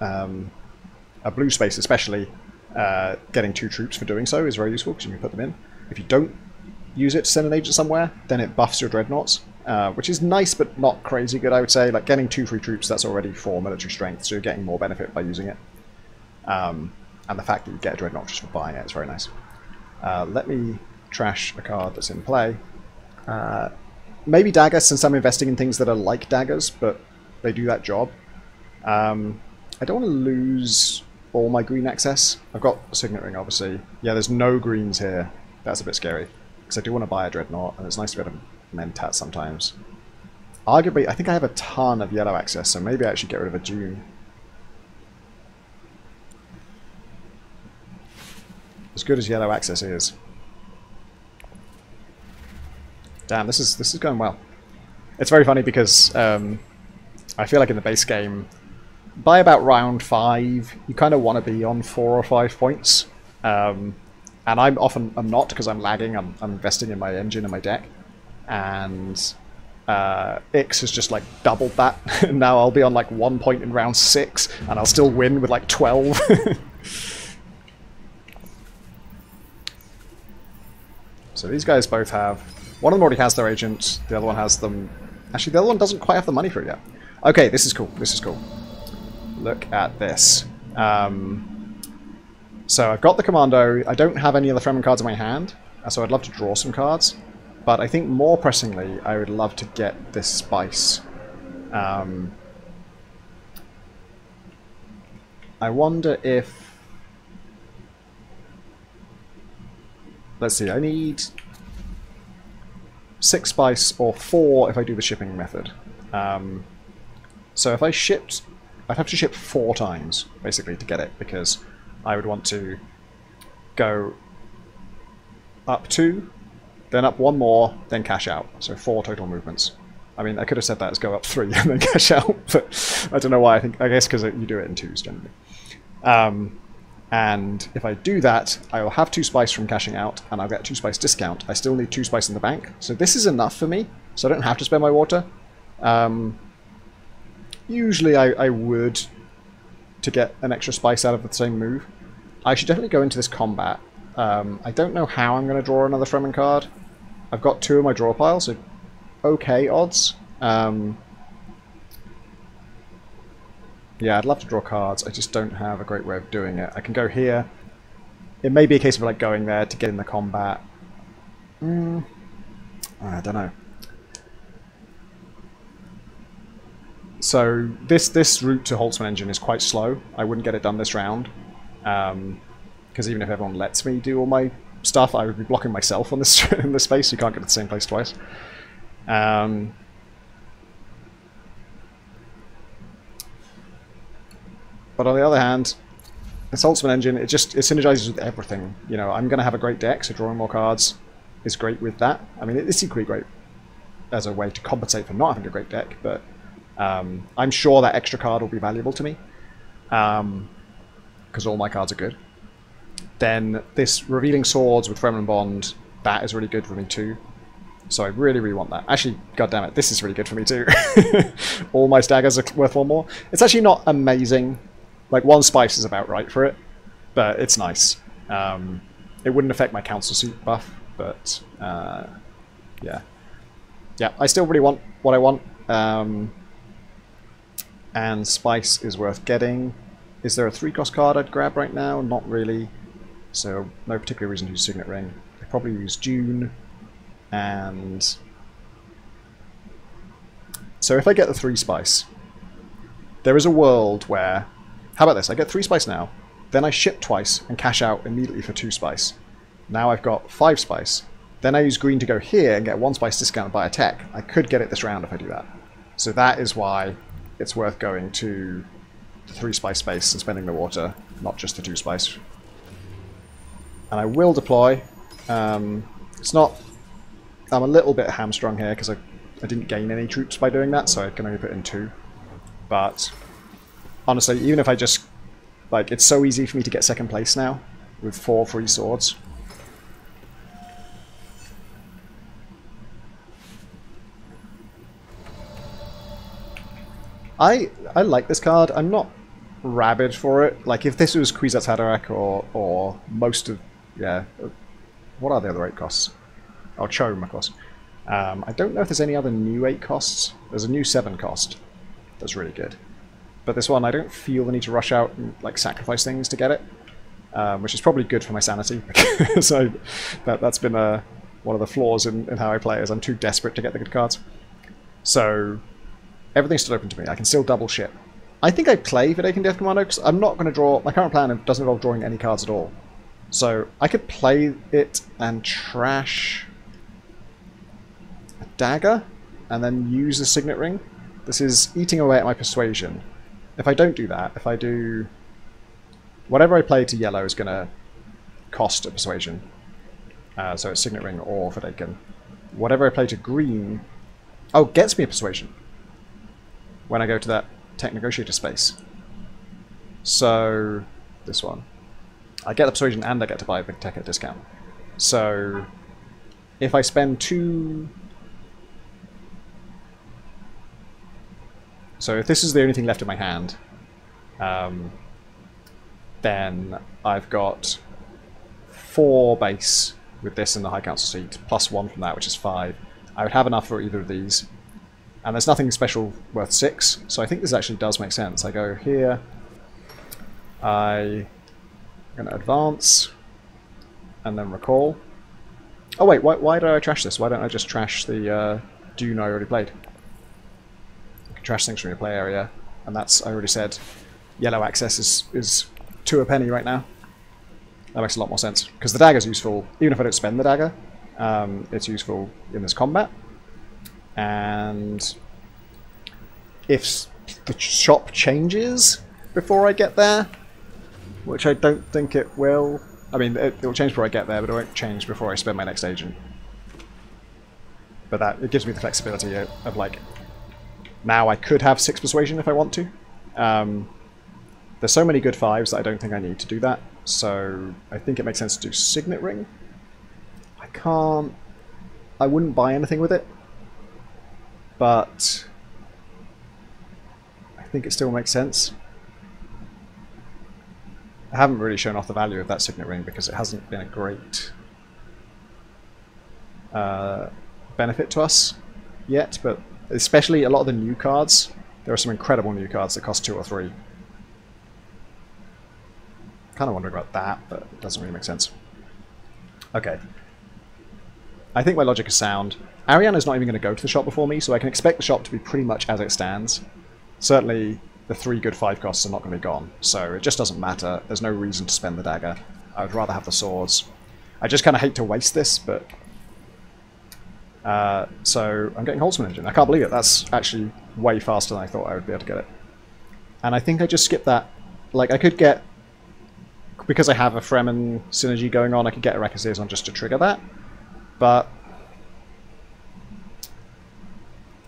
a blue space especially, getting 2 troops for doing so is very useful because you can put them in. If you don't use it to send an agent somewhere, then it buffs your Dreadnoughts, which is nice but not crazy good, I would say. Like, getting 2 free troops, that's already 4 military strength, so you're getting more benefit by using it. And the fact that you get a Dreadnought just for buying it is very nice. Let me trash a card that's in play. Maybe Dagger, since I'm investing in things that are like Daggers, but they do that job. I don't want to lose all my green access. I've got a Signet Ring, obviously. Yeah, there's no greens here. That's a bit scary, because I do want to buy a Dreadnought, and it's nice to be able to Mentat sometimes. Arguably, I think I have a ton of yellow access, so maybe I actually get rid of a Dune. As good as yellow access is. Damn, this is going well. It's very funny because I feel like in the base game, by about round 5, you kind of want to be on 4 or 5 points. And I'm not, because I'm lagging. I'm investing in my engine and my deck. And Ix has just like doubled that. Now I'll be on like 1 point in round 6, and I'll still win with like 12. So these guys both have... One of them already has their agent, the other one has them... Actually, the other one doesn't quite have the money for it yet. Okay, this is cool, this is cool. Look at this. So I've got the Commando, I don't have any of the Fremen cards in my hand, so I'd love to draw some cards. But I think more pressingly, I would love to get this Spice. I wonder if... Let's see, I need 6 Spice or 4 if I do the shipping method. So if I shipped... I'd have to ship 4 times, basically, to get it, because I would want to go up 2, then up 1 more, then cash out. So 4 total movements. I mean, I could have said that as go up 3 and then cash out, but I don't know why. I guess because you do it in 2s, generally. And if I do that, I will have 2 Spice from cashing out, and I'll get 2 Spice discount. I still need 2 Spice in the bank, so this is enough for me, so I don't have to spend my water. Usually I would, to get an extra Spice out of the same move. I should definitely go into this combat. I don't know how I'm going to draw another Fremen card. I've got 2 in my draw pile, so okay odds. Yeah, I'd love to draw cards, I just don't have a great way of doing it. I can go here. It may be a case of like going there to get in the combat. I don't know. So this route to Holtzman Engine is quite slow. I wouldn't get it done this round. Because even if everyone lets me do all my stuff, I would be blocking myself on this in this space. You can't get to the same place twice. But on the other hand, this Ultimate Engine, it synergizes with everything. You know, I'm going to have a great deck, so drawing more cards is great with that. I mean, it's equally great as a way to compensate for not having a great deck, but I'm sure that extra card will be valuable to me, because all my cards are good. Then this Revealing Swords with Fremen Bond, that is really good for me too. So I really, really want that. Actually, goddammit, this is really good for me too. All my staggers are worth one more. It's actually not amazing. Like, 1 spice is about right for it, but it's nice. It wouldn't affect my Council Suit buff, but yeah. Yeah, I still really want what I want. And spice is worth getting. Is there a 3-cost card I'd grab right now? Not really. So no particular reason to use Signet Ring. I'd probably use Dune. And so if I get the 3 spice, there is a world where, how about this? I get 3 spice now, then I ship twice and cash out immediately for 2 spice. Now I've got 5 spice. Then I use green to go here and get 1 spice discount by a tech. I could get it this round if I do that. So that is why it's worth going to the 3 spice space and spending the water, not just the 2 spice. And I will deploy. It's not... I'm a little bit hamstrung here because I didn't gain any troops by doing that, so I can only put in 2. But honestly, even if I just... Like, it's so easy for me to get 2nd place now with 4 free swords. I like this card. I'm not rabid for it. Like, if this was Kwisatz Haderach or most of... Yeah. What are the other 8 costs? Oh, Chome, of course. I don't know if there's any other new 8 costs. There's a new 7 cost. That's really good. But this one, I don't feel the need to rush out and like sacrifice things to get it. Which is probably good for my sanity. So that's been one of the flaws in how I play, is I'm too desperate to get the good cards. So everything's still open to me. I can still double ship. I think I play Vidaken Death Commando because I'm not going to draw... My current plan doesn't involve drawing any cards at all. So I could play it and trash a dagger and then use a Signet Ring. This is eating away at my persuasion. If I don't do that, if I do... Whatever I play to yellow is going to cost a persuasion. So it's Signet Ring or Vidaken. Whatever I play to green... Oh, gets me a persuasion when I go to that Tech Negotiator space. So, this one. I get the persuasion and I get to buy the tech at discount. So, if I spend 2... So if this is the only thing left in my hand, then I've got 4 base with this in the High Council seat, plus 1 from that, which is 5. I would have enough for either of these. And there's nothing special worth 6, so I think this actually does make sense. I go here, I'm going to advance, and then recall. Oh wait, why did I trash this? Why don't I just trash the Dune I already played? I can trash things from your play area, and that's, I already said, yellow access is 2 a penny right now. That makes a lot more sense, because the dagger's useful, even if I don't spend the dagger, it's useful in this combat. And if the shop changes before I get there, which I don't think it will. I mean, it will change before I get there, but it won't change before I spend my next agent. But it gives me the flexibility of like, now I could have 6 persuasion if I want to. There's so many good 5s that I don't think I need to do that. So I think it makes sense to do Signet Ring. I wouldn't buy anything with it. But I think it still makes sense. I haven't really shown off the value of that Signet Ring because it hasn't been a great benefit to us yet, but especially a lot of the new cards, there are some incredible new cards that cost 2 or 3. Kind of wondering about that, but it doesn't really make sense. Okay. I think my logic is sound. Ariana's not even going to go to the shop before me, so I can expect the shop to be pretty much as it stands. Certainly, the 3 good 5 costs are not going to be gone, so it just doesn't matter. There's no reason to spend the dagger. I would rather have the swords. I just kind of hate to waste this, but... so I'm getting Holtzman Engine. I can't believe it. That's actually way faster than I thought I would be able to get it. And I think I just skipped that. Like, I could get... Because I have a Fremen synergy going on, I could get a Reckless Liaison just to trigger that. But...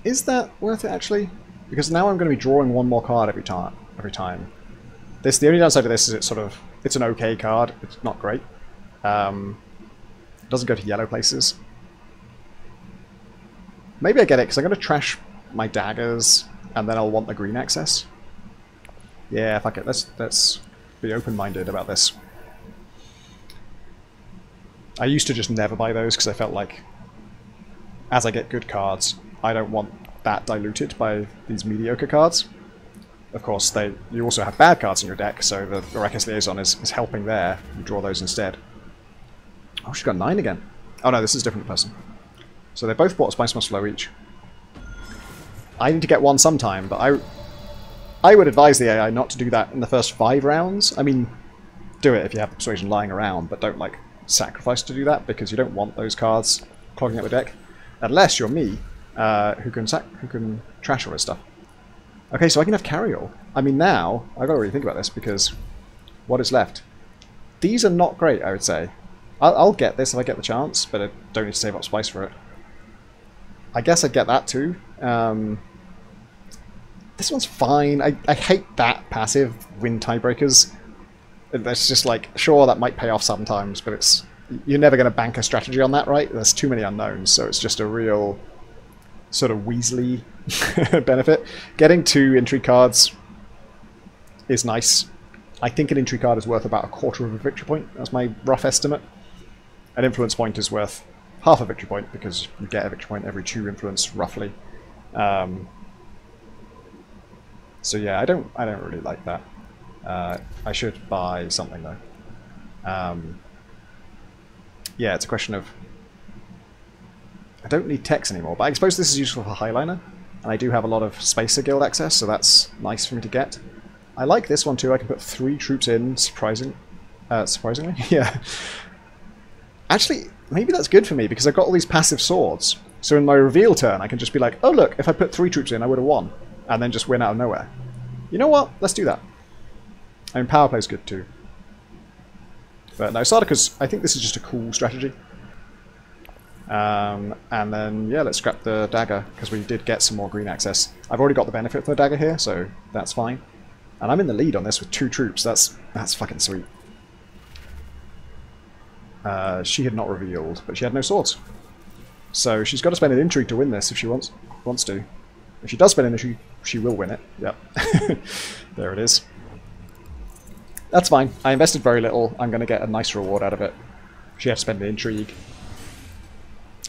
Is that worth it, actually? Because now I'm going to be drawing one more card every time. The only downside of this is it's an okay card. It's not great. It doesn't go to yellow places. Maybe I get it, because I'm going to trash my daggers, and then I'll want the green access. Yeah, fuck it. Let's be open-minded about this. I used to just never buy those, because I felt like, as I get good cards, I don't want that diluted by these mediocre cards. Of course, you also have bad cards in your deck, so the Reckless Liaison is helping there. You draw those instead. Oh, she's got 9 again. Oh no, this is a different person. So they both bought a Spice Muscle each. I need to get one sometime, but I would advise the AI not to do that in the first 5 rounds. I mean, do it if you have the Persuasion lying around, but don't, like, sacrifice to do that, because you don't want those cards clogging up the deck. Unless you're me, who can trash all this stuff. Okay, so I can have Carryall. I mean, now, I've got to really think about this, because what is left? These are not great, I would say. I'll get this if I get the chance, but I don't need to save up spice for it. I guess I'd get that too. This one's fine. I hate that passive win tiebreakers. That's just like, sure, that might pay off sometimes, but you're never going to bank a strategy on that, right? There's too many unknowns, so it's just a real sort of Weasley benefit. Getting 2 intrigue cards is nice. I think an intrigue card is worth about 1/4 of a victory point. That's my rough estimate. An influence point is worth half a victory point, because you get a victory point every 2 influence, roughly. So yeah, I don't really like that. I should buy something though. Yeah, it's a question of... I don't need text anymore, but I suppose this is useful for Highliner, and I do have a lot of Spacer Guild access, so that's nice for me to get. I like this one too. I can put 3 troops in, surprisingly. Yeah. Actually, maybe that's good for me, because I've got all these passive swords. So in my reveal turn, I can just be like, oh look, if I put 3 troops in, I would have won. And then just win out of nowhere. You know what? Let's do that. I mean, power play's good too. But no, Sardaukar, I think this is just a cool strategy. And then, yeah, let's scrap the dagger, because we did get some more green access. I've already got the benefit from the dagger here, so that's fine. And I'm in the lead on this with 2 troops. That's fucking sweet. She had not revealed, but she had no swords. So she's got to spend an intrigue to win this if she wants to. If she does spend an intrigue, she will win it. Yep. There it is. That's fine. I invested very little. I'm going to get a nice reward out of it. She had to spend an intrigue.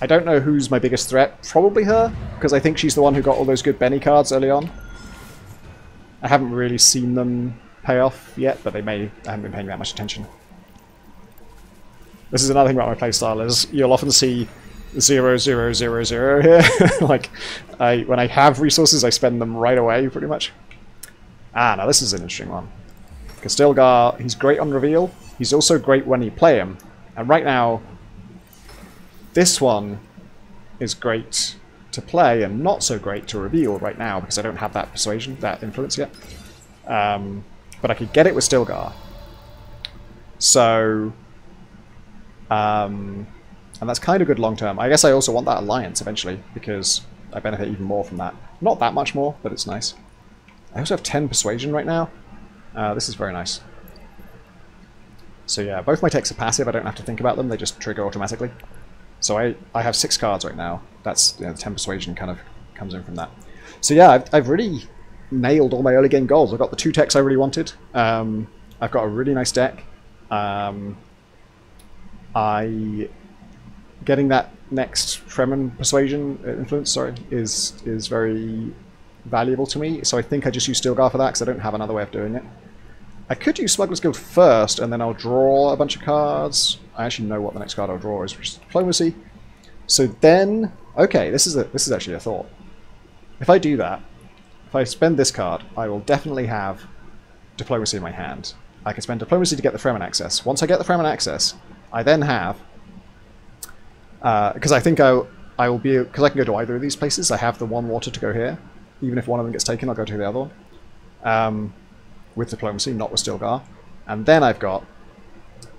I don't know who's my biggest threat. Probably her, because I think she's the one who got all those good Benny cards early on. I haven't really seen them pay off yet, but they may. I haven't been paying that much attention. This is another thing about my playstyle, is you'll often see 0, 0, 0, 0 here. Like, when I have resources, I spend them right away, pretty much. Ah, now this is an interesting one. Because Stilgar, he's great on reveal. He's also great when you play him. And right now, this one is great to play and not so great to reveal right now, because I don't have that persuasion, that influence yet. But I could get it with Stilgar. So... and that's kind of good long term. I guess I also want that alliance eventually, because I benefit even more from that. Not that much more, but it's nice. I also have 10 persuasion right now. This is very nice. So yeah, both my techs are passive. I don't have to think about them. They just trigger automatically. So I have 6 cards right now. That's, you know, the 10 persuasion kind of comes in from that. So yeah, I've really nailed all my early game goals. I've got the 2 techs I really wanted. I've got a really nice deck. Getting that next Fremen persuasion influence, is very valuable to me. So I think I just use Stilgar for that, because I don't have another way of doing it. I could use Smuggler's Guild first, and then I'll draw a bunch of cards. I actually know what the next card I'll draw is, which is Diplomacy. So then, okay, this is actually a thought. If I do that, if I spend this card, I will definitely have Diplomacy in my hand. I can spend Diplomacy to get the Fremen access. Once I get the Fremen access, I then have Because I think I will be, because I can go to either of these places. I have the one water to go here. Even if one of them gets taken, I'll go to the other one. With diplomacy, not with Stilgar. And then I've got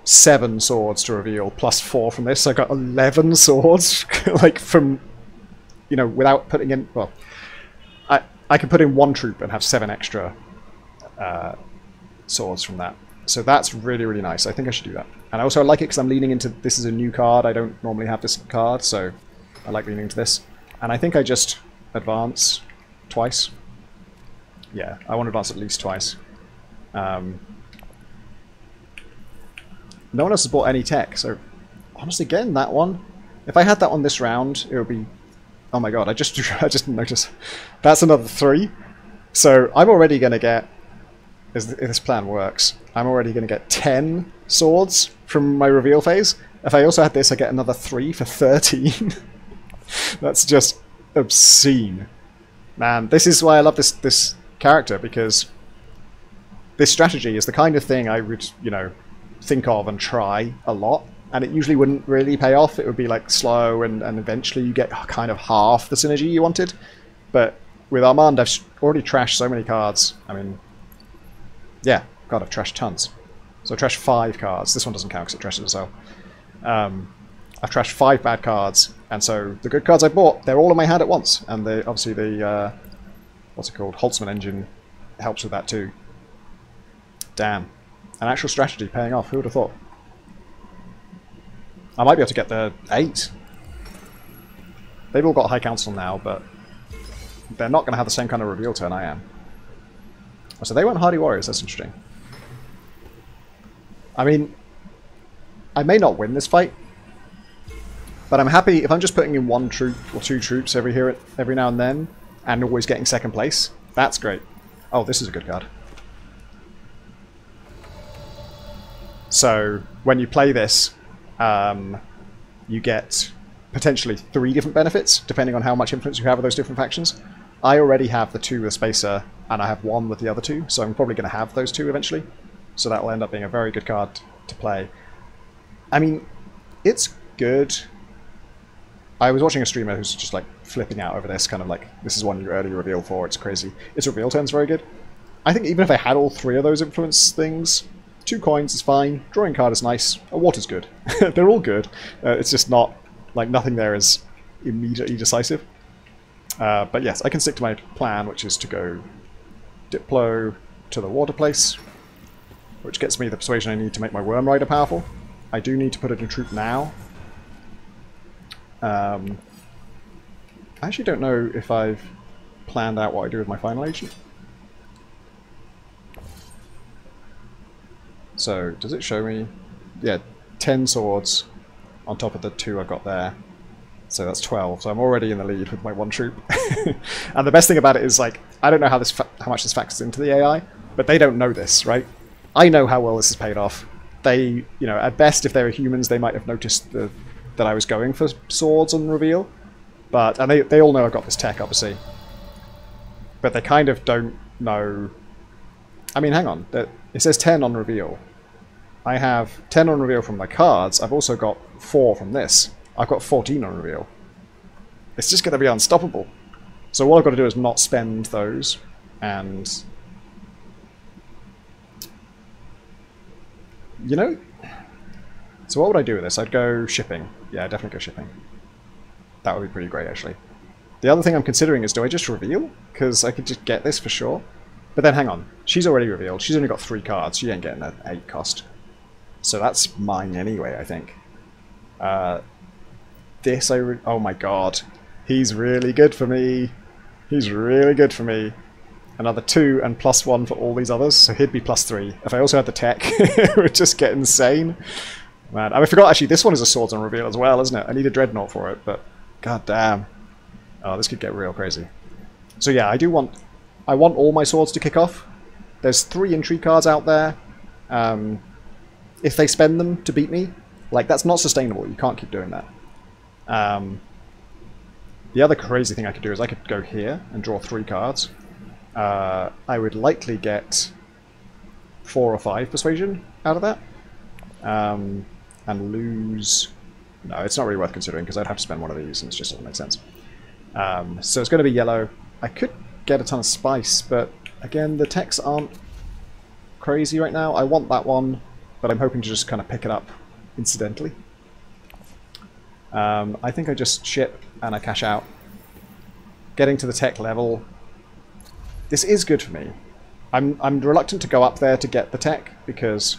7 swords to reveal, plus 4 from this. So I've got 11 swords, like from, you know, without putting in, well, I can put in 1 troop and have 7 extra swords from that. So that's really, really nice. I think I should do that. And I also like it because I'm leaning into, this is a new card. I don't normally have this card, so I like leaning into this. And I think I just advance twice. Yeah, I want to advance at least twice. No one else has bought any tech, so honestly, getting that one, if I had that one this round, it would be, oh my god, I just didn't notice. That's another 3. So I'm already going to get, if this plan works, I'm already going to get 10 swords from my reveal phase. If I also had this, I get another 3 for 13. That's just obscene. Man, this is why I love this character, because this strategy is the kind of thing I would, you know, think of and try a lot, and it usually wouldn't really pay off. It would be like slow, and eventually you get kind of half the synergy you wanted. But with Armand, I've already trashed so many cards. I mean, yeah, God, I've trashed tons. So I trashed 5 cards. This one doesn't count because it trashed itself. I've trashed 5 bad cards, and so the good cards I bought, they're all in my hand at once. And obviously the what's it called, Holtzman engine helps with that too. Damn. An actual strategy paying off. Who would have thought? I might be able to get the 8. They've all got High Council now, but they're not going to have the same kind of reveal turn I am. So they went Hardy Warriors. That's interesting. I mean, I may not win this fight, but I'm happy if I'm just putting in 1 troop or 2 troops every now and then, and always getting 2nd place. That's great. Oh, this is a good card. So when you play this, you get potentially 3 different benefits, depending on how much influence you have with those different factions. I already have the 2 with Spacer, and I have 1 with the other 2, so I'm probably going to have those 2 eventually. So that will end up being a very good card to play. I mean, it's good. I was watching a streamer who's just like flipping out over this, kind of like, this is one you early reveal for, it's crazy. Its reveal turn's very good. I think even if I had all 3 of those influence things, 2 coins is fine, drawing card is nice, a water's good. They're all good. It's just not, like, nothing there is immediately decisive. But yes, I can stick to my plan, which is to go Diplo to the water place, which gets me the persuasion I need to make my Worm Rider powerful. I do need to put it in troop now. I actually don't know if I've planned out what I do with my final agent. So, does it show me? Yeah, 10 swords on top of the 2 I've got there. So that's 12. So I'm already in the lead with my 1 troop. And the best thing about it is, like, I don't know how much this factors into the AI, but they don't know this, right? I know how well this has paid off. They, you know, at best, if they were humans, they might have noticed that I was going for swords on reveal. And they all know I've got this tech, obviously. But they kind of don't know. I mean, hang on. It says 10 on reveal. I have 10 on reveal from my cards. I've also got 4 from this. I've got 14 on reveal. It's just going to be unstoppable. So all I've got to do is not spend those. And, you know, so what would I do with this? I'd go shipping. Yeah, I'd definitely go shipping. That would be pretty great, actually. The other thing I'm considering is, do I just reveal? Because I could just get this for sure. But then hang on. She's already revealed. She's only got 3 cards. She ain't getting an 8 cost. So that's mine anyway, I think. Oh my god. He's really good for me. He's really good for me. Another 2 and +1 for all these others, so he'd be +3. If I also had the tech, it would just get insane. Man, I forgot actually, this one is a swords on reveal as well, isn't it? I need a dreadnought for it, but god damn. Oh, this could get real crazy. So yeah, I want all my swords to kick off. There's 3 intrigue cards out there. If they spend them to beat me, like, that's not sustainable. You can't keep doing that. The other crazy thing I could do is I could go here and draw 3 cards. I would likely get 4 or 5 persuasion out of that. And lose No, it's not really worth considering because I'd have to spend one of these and it just doesn't make sense. So it's going to be yellow. I could get a ton of spice, but again, the techs aren't crazy right now. I want that one, but I'm hoping to just kind of pick it up incidentally. I think I just ship and I cash out. Getting to the tech level, this is good for me. I'm reluctant to go up there to get the tech because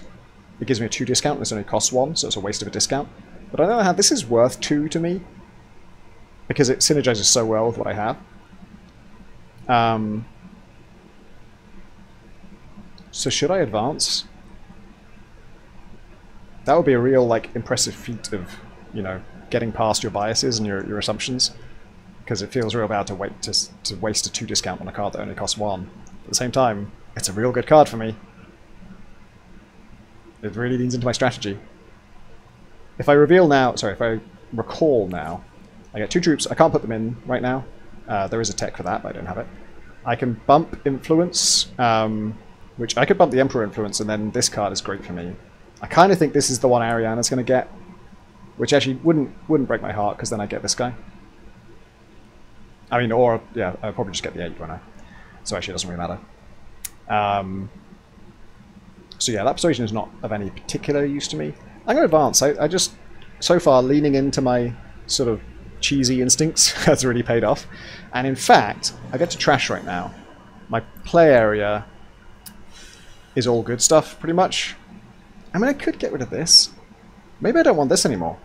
it gives me a 2 discount and this only costs 1, so it's a waste of a discount. But on the other hand, this is worth 2 to me because it synergizes so well with what I have. So should I advance? That would be a real, like, impressive feat of, you know, getting past your biases and your assumptions, because it feels real bad to waste a 2 discount on a card that only costs 1. At the same time, it's a real good card for me. It really leans into my strategy. If I reveal now, sorry, if I recall now, I get 2 troops. I can't put them in right now. There is a tech for that, but I don't have it. I can bump influence, which I could bump the Emperor influence, and then this card is great for me. I kind of think this is the one Ariana's going to get, which actually wouldn't break my heart, because then I get this guy. I mean, or, yeah, I'll probably just get the 8, won't I? So actually it doesn't really matter. So yeah, that persuasion is not of any particular use to me. I'm going to advance. I just, so far, leaning into my sort of cheesy instincts has really paid off. And in fact, I get to trash right now. My play area is all good stuff, pretty much. I mean, I could get rid of this. Maybe I don't want this anymore.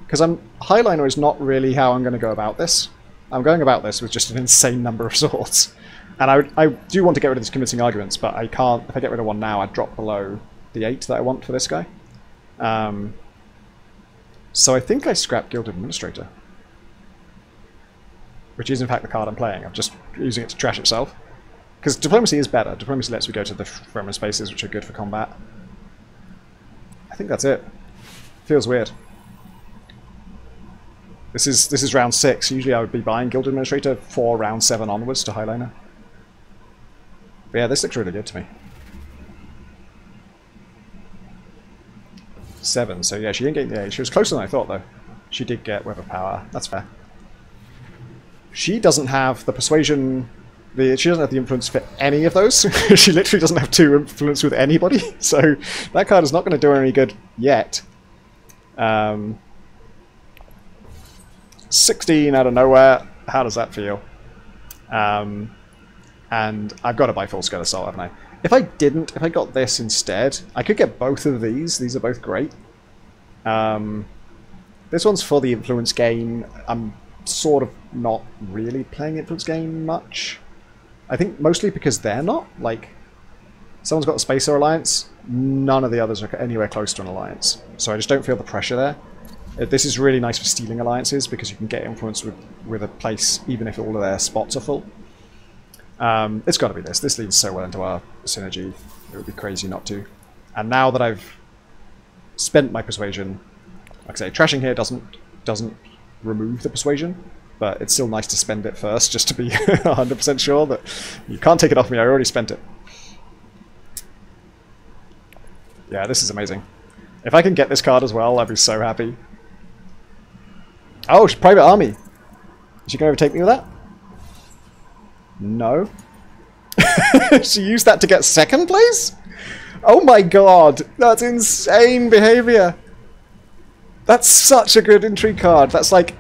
Because Highliner is not really how I'm going to go about this. I'm going about this with just an insane number of swords. And I do want to get rid of these convincing arguments, but I can't. If I get rid of one now, I'd drop below the 8 that I want for this guy. So I think I scrap Gilded Administrator. Which is in fact the card I'm playing. I'm just using it to trash itself. Because Diplomacy is better. Diplomacy lets me go to the Fremen spaces, which are good for combat. I think that's it. Feels weird. This is round 6. Usually I would be buying Gilded Administrator for round 7 onwards to Highliner. But yeah, this looks really good to me. 7, so yeah, she didn't get the 8. She was closer than I thought, though. She did get Web of Power. That's fair. She doesn't have the persuasion... she doesn't have the influence for any of those. She literally doesn't have 2 influence with anybody. So that card is not going to do her any good yet. 16 out of nowhere. How does that feel? And I've got to buy Full Scale Assault, haven't I? If I didn't, if I got this instead, I could get both of these. These are both great. This one's for the influence game. I'm sort of not really playing influence game much. I think mostly because they're not. Like, someone's got the Spacer Alliance. None of the others are anywhere close to an alliance. So I just don't feel the pressure there. This is really nice for stealing alliances because you can get influence with a place even if all of their spots are full. It's got to be this. This leads so well into our synergy. It would be crazy not to. And now that I've spent my persuasion, like I say, trashing here doesn't remove the persuasion, but it's still nice to spend it first just to be 100% sure that you can't take it off me. I already spent it. Yeah, this is amazing. If I can get this card as well, I'd be so happy. Oh, Private Army. Is she going to overtake me with that? No. She used that to get 2nd place? Oh my god. That's insane behavior. That's such a good intrigue card. That's like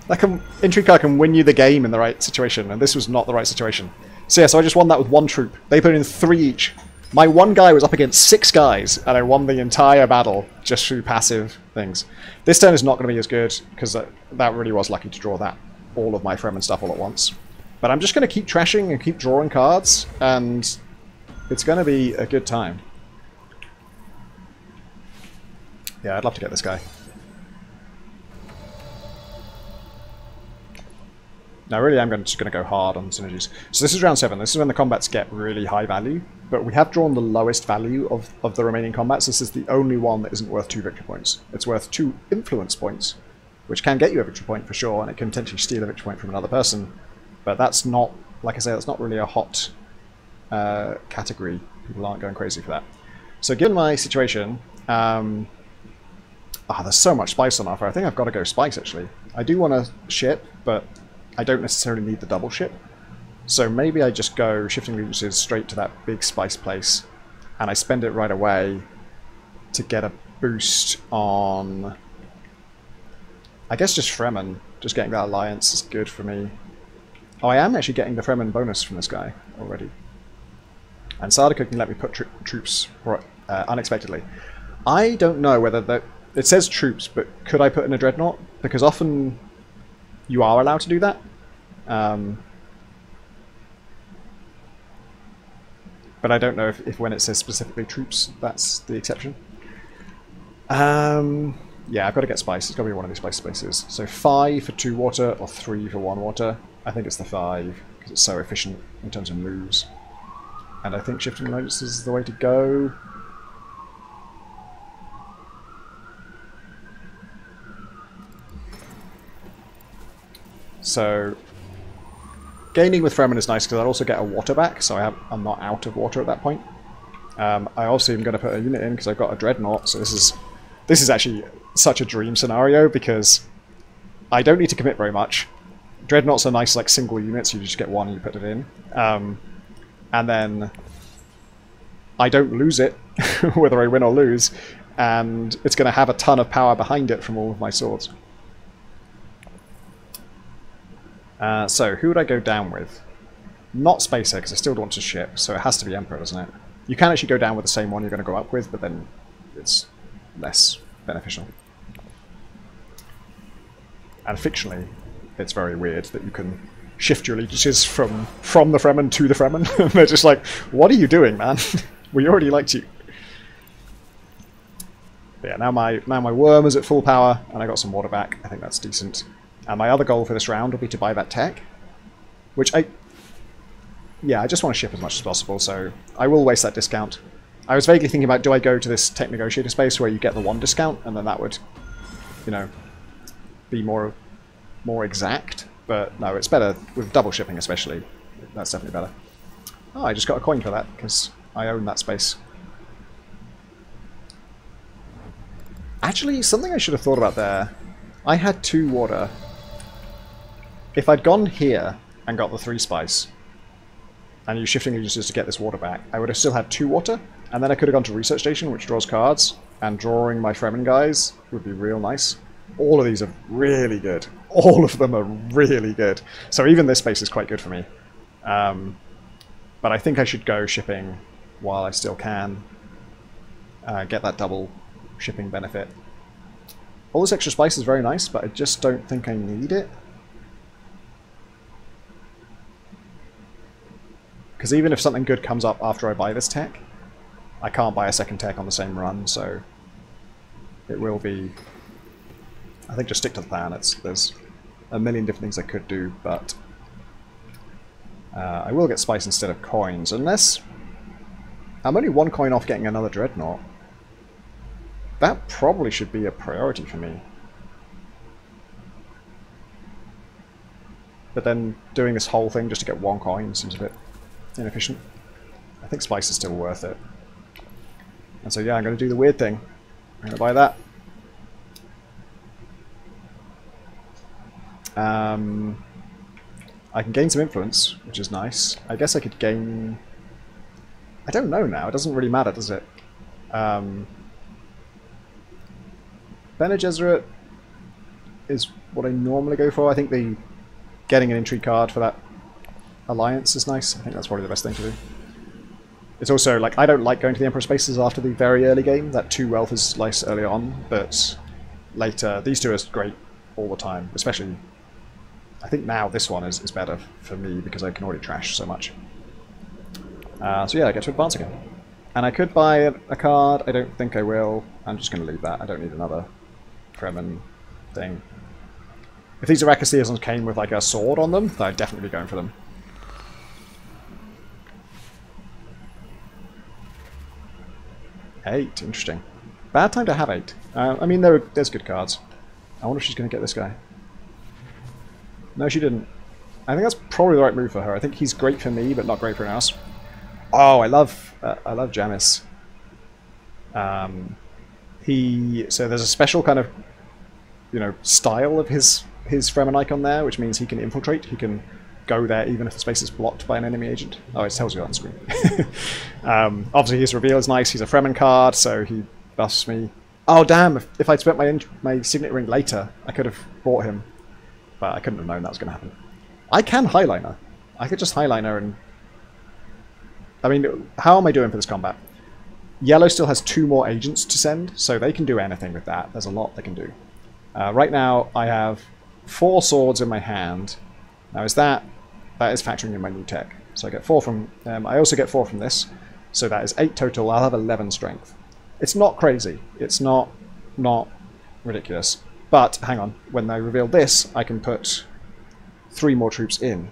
an intrigue card can win you the game in the right situation, and this was not the right situation. So yeah, so I just won that with 1 troop. They put in 3 each. My one guy was up against 6 guys, and I won the entire battle just through passive things. This turn is not going to be as good, because that really was lucky to draw that all of my Fremen stuff all at once. But I'm just going to keep trashing and keep drawing cards, and it's going to be a good time. Yeah, I'd love to get this guy. Now, really, I'm just going to go hard on synergies. So this is round 7. This is when the combats get really high value. But we have drawn the lowest value of the remaining combats. This is the only one that isn't worth 2 victory points. It's worth 2 influence points, which can get you a victory point for sure, and it can potentially steal a victory point from another person. But that's not, like I say, that's not really a hot category. People aren't going crazy for that. So given my situation, Ah, there's so much spice on offer. I think I've got to go spice, actually. I do want to ship, but I don't necessarily need the double ship. So maybe I just go shifting allegiances straight to that big spice place, and I spend it right away to get a boost on... I guess just Fremen. Just getting that alliance is good for me. Oh, I am actually getting the Fremen bonus from this guy already. And Sardaukar can let me put troops unexpectedly. I don't know whether that... It says troops, but could I put in a dreadnought? Because often you are allowed to do that. But I don't know if when it says specifically troops, that's the exception. Yeah, I've got to get spice. It's got to be one of these spice spaces. So 5 for 2 water or 3 for 1 water. I think it's the 5 because it's so efficient in terms of moves. And I think shifting allegiances is the way to go. So gaining with Fremen is nice because I'll also get a water back, so I'm not out of water at that point. I also am going to put a unit in because I've got a dreadnought, so this is actually such a dream scenario because I don't need to commit very much. Dreadnoughts are nice like single units, you just get one and you put it in. And then I don't lose it, whether I win or lose, and it's going to have a ton of power behind it from all of my swords. So, who would I go down with? Not Spacer, because I still want to ship, so it has to be Emperor, doesn't it? You can actually go down with the same one you're going to go up with, but then it's less beneficial. And fictionally, it's very weird that you can shift your allegiances from the Fremen to the Fremen. They're just like, what are you doing, man? We already liked you. But yeah, now my worm is at full power, and I got some water back. I think that's decent. And my other goal for this round will be to buy that tech, which I just want to ship as much as possible, so I will waste that discount. I was vaguely thinking about, do I go to this tech negotiator space where you get the 1 discount, and then that would, you know, be more exact. But no, it's better with double shipping especially. That's definitely better. Oh, I just got a coin for that, because I own that space. Actually, something I should have thought about there. I had 2 water. If I'd gone here and got the 3 spice, and used shifting allegiances to get this water back, I would have still had 2 water, and then I could have gone to Research Station, which draws cards, and drawing my Fremen guys would be real nice. All of these are really good. All of them are really good. So even this space is quite good for me. But I think I should go shipping while I still can. Get that double shipping benefit. All this extra spice is very nice, but I just don't think I need it. Because even if something good comes up after I buy this tech, I can't buy a second tech on the same run, so it will be... I think just stick to the plan. There's a million different things I could do, but I will get spice instead of coins, unless I'm only 1 coin off getting another dreadnought. That probably should be a priority for me. But then doing this whole thing just to get 1 coin seems a bit inefficient. I think spice is still worth it. And so yeah, I'm going to do the weird thing. I'm going to buy that. I can gain some influence, which is nice. I guess I could gain... I don't know now. It doesn't really matter, does it? Bene Gesserit is what I normally go for. I think the getting an intrigue card for that alliance is nice. I think that's probably the best thing to do. It's also, like, I don't like going to the Emperor spaces after the very early game. That 2 wealth is nice early on, but later, these 2 are great all the time. Especially, I think now this one is better for me because I can already trash so much. So yeah, I get to advance again. And I could buy a card. I don't think I will. I'm just going to leave that. I don't need another Fremen thing. If these Arrakis Liaisons came with like a sword on them, then I'd definitely be going for them. Eight, interesting. Bad time to have 8. I mean, there's good cards. I wonder if she's going to get this guy. No, she didn't. I think that's probably the right move for her. I think he's great for me, but not great for anyone else. Oh, I love Jamis. So there's a special kind of, style of his Fremen icon there, which means he can infiltrate. He can go there even if the space is blocked by an enemy agent. Oh, it tells you on screen. Obviously his reveal is nice. He's a Fremen card, so he buffs me. Oh damn, if I'd spent my signet ring later, I could have bought him. But I couldn't have known that was going to happen. I can highliner. I could just highliner and... I mean, how am I doing for this combat? Yellow still has 2 more agents to send, so they can do anything with that. There's a lot they can do. Right now, I have 4 swords in my hand. Now, that is factoring in my new tech. So I get 4 from... I also get 4 from this. So that is 8 total. I'll have 11 strength. It's not crazy. It's not ridiculous. But, hang on. When I reveal this, I can put 3 more troops in.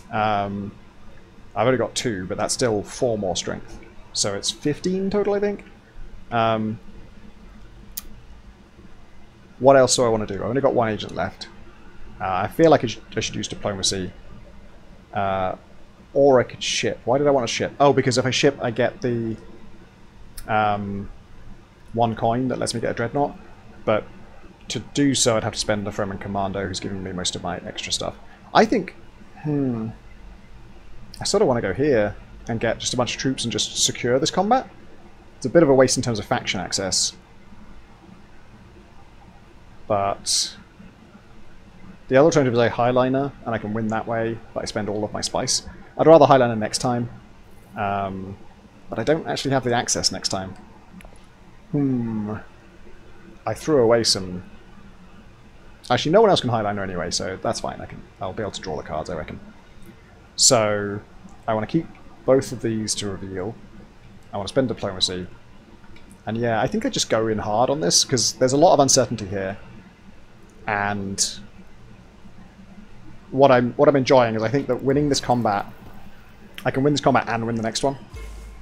I've only got 2, but that's still 4 more strength. So it's 15 total, I think. What else do I want to do? I've only got 1 agent left. I feel like I should use diplomacy. Or I could ship. Why did I want to ship? Oh, because if I ship, I get the 1 coin that lets me get a dreadnought. But to do so, I'd have to spend a Fremen Commando who's giving me most of my extra stuff. I think... I sort of want to go here and get just a bunch of troops and just secure this combat. It's a bit of a waste in terms of faction access. But the other alternative is I highliner, and I can win that way, but I spend all of my spice. I'd rather highliner next time, but I don't actually have the access next time. I threw away some... Actually, no one else can highliner anyway, so that's fine. I'll be able to draw the cards, I reckon. So I want to keep both of these to reveal. I want to spend diplomacy. And yeah, I think I just go in hard on this, because there's a lot of uncertainty here. And what I'm enjoying is I think that winning this combat, I can win this combat and win the next one.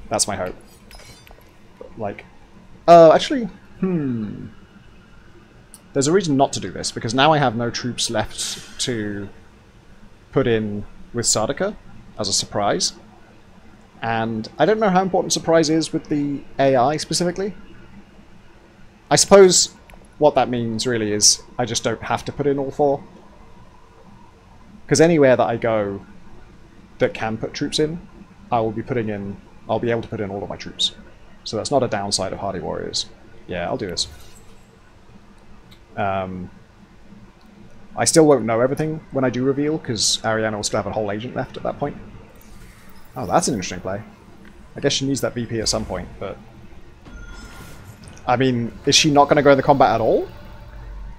That's my hope. Like, actually, there's a reason not to do this, because now I have no troops left to put in with Sardaukar as a surprise. And I don't know how important surprise is with the AI specifically. I suppose what that means really is I just don't have to put in all 4. Because anywhere that I go that can put troops in, I'll be able to put in all of my troops. So that's not a downside of Hardy Warriors. Yeah, I'll do this. I still won't know everything when I do reveal, because Ariana will still have a whole agent left at that point. Oh, that's an interesting play. I guess she needs that VP at some point, but... I mean, is she not going to go in the combat at all?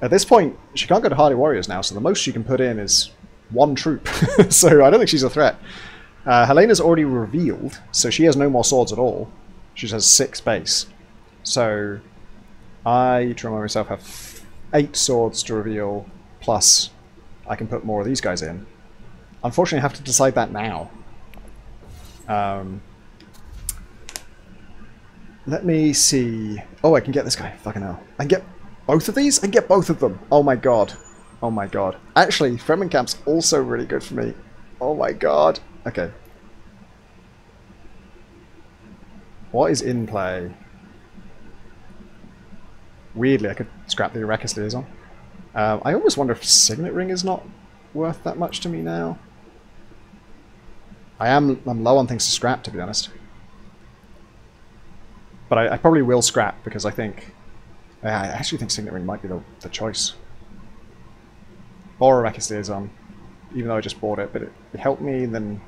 At this point, she can't go to Hardy Warriors now, so the most she can put in is 1 troop. So I don't think she's a threat. Helena's already revealed, so she has no more swords at all. She just has 6 base. So I, to remind myself, have 8 swords to reveal, plus I can put more of these guys in. Unfortunately, I have to decide that now. Let me see. Oh, I can get this guy. Fucking hell. I can get both of these? I can get both of them. Oh my god. Oh my god. Actually, Fremen Camp's also really good for me. Oh my god. Okay. What is in play? Weirdly, I could scrap the Arrakis Liaison. I almost wonder if Signet Ring is not worth that much to me now. I'm low on things to scrap, to be honest. But I probably will scrap, because I actually think Signet Ring might be the choice. Or Arrakis Liaison, even though I just bought it, but it helped me, then...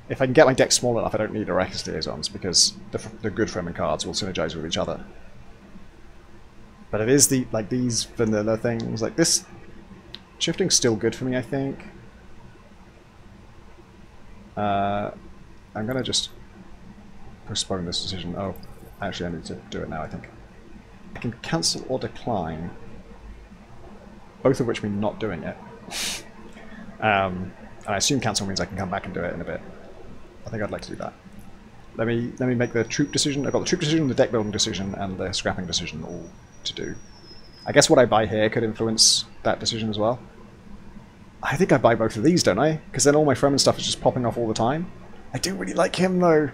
If I can get my deck small enough, I don't need Arrakis Liaisons, because the good Fremen cards will synergize with each other. But it is these vanilla things, like this... Shifting's still good for me, I think. I'm gonna just postpone this decision. Oh, actually I need to do it now, I think. I can cancel or decline, both of which mean not doing it. And I assume cancel means I can come back and do it in a bit. I think I'd like to do that. Let me make the troop decision. I've got the troop decision, the deck building decision, and the scrapping decision all to do. I guess what I buy here could influence that decision as well. I think I buy both of these, don't I? Because then all my Fremen stuff is just popping off all the time. I do really like him, though.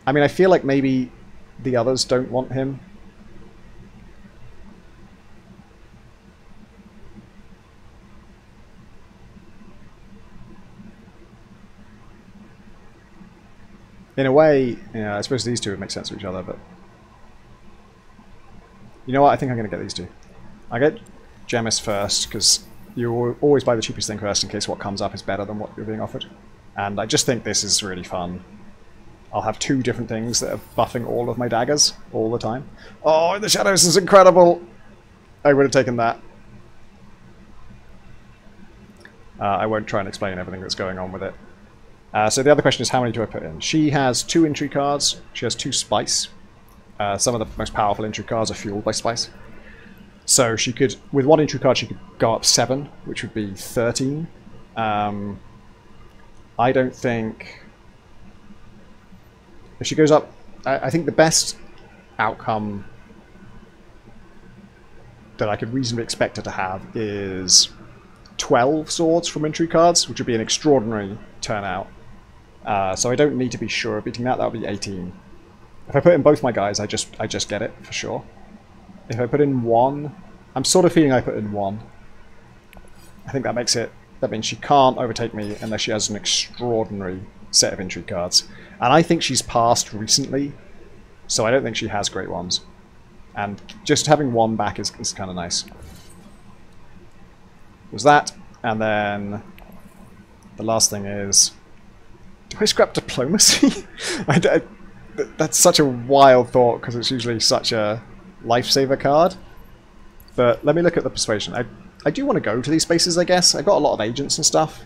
I mean, I feel like maybe the others don't want him. In a way, yeah, I suppose these two would make sense to each other, but... You know what, I think I'm going to get these two. I get Gemis first, because you always buy the cheapest thing first in case what comes up is better than what you're being offered. And I just think this is really fun. I'll have two different things that are buffing all of my daggers all the time. Oh, the shadows is incredible! I would have taken that. I won't try and explain everything that's going on with it. So the other question is, how many do I put in? She has 2 intrigue cards. She has 2 spice. Some of the most powerful intrigue cards are fueled by spice. So she could, with 1 intrigue card, she could go up 7, which would be 13. I don't think... If she goes up... I think the best outcome that I could reasonably expect her to have is 12 swords from intrigue cards, which would be an extraordinary turnout. So I don't need to be sure of beating that. That would be 18. If I put in both my guys, I just get it for sure. If I put in 1, I'm sort of feeling I put in 1. I think that makes it. That means she can't overtake me unless she has an extraordinary set of intrigue cards. And I think she's passed recently, so I don't think she has great ones. And just having 1 back is kind of nice. There's that, and then the last thing is. Do I scrap diplomacy? That's such a wild thought because it's usually such a lifesaver card. But let me look at the persuasion. I do want to go to these spaces, I guess. I've got a lot of agents and stuff.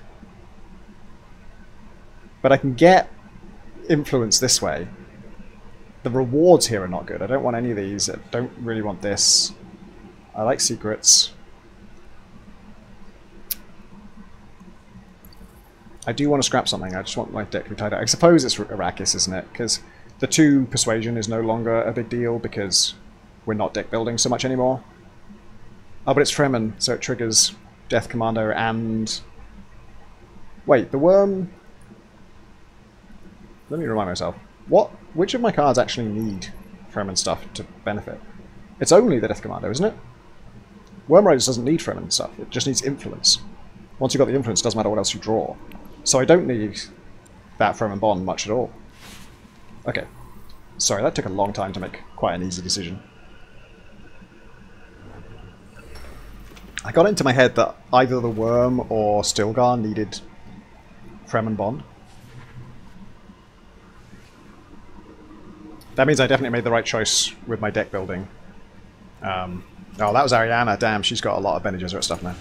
But I can get influence this way. The rewards here are not good. I don't want any of these. I don't really want this. I like secrets. I do want to scrap something. I just want my deck to be tied out. I suppose it's Arrakis, isn't it? Because the 2 persuasion is no longer a big deal because we're not deck building so much anymore. Oh, but it's Fremen, so it triggers Death Commando and... Wait, the worm... Let me remind myself. Which of my cards actually need Fremen stuff to benefit? It's only the Death Commando, isn't it? Worm Riders doesn't need Fremen stuff. It just needs influence. Once you've got the influence, it doesn't matter what else you draw. So I don't need that Fremen Bond much at all. Okay. Sorry, that took a long time to make quite an easy decision. I got into my head that either the Worm or Stilgar needed Fremen Bond. That means I definitely made the right choice with my deck building. Oh, that was Ariana. Damn, she's got a lot of Bene Gesserit stuff now.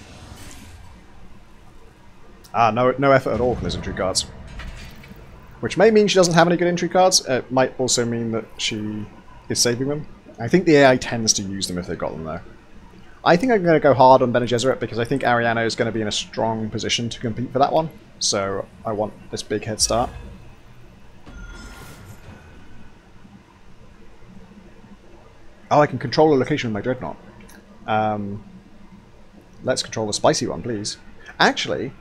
No effort at all for those intrigue cards. Which may mean she doesn't have any good intrigue cards. It might also mean that she is saving them. I think the AI tends to use them if they've got them, though. I think I'm going to go hard on Bene Gesserit because I think Ariana is going to be in a strong position to compete for that one. So I want this big head start. Oh, I can control the location of my Dreadnought. Let's control the spicy one, please. Actually...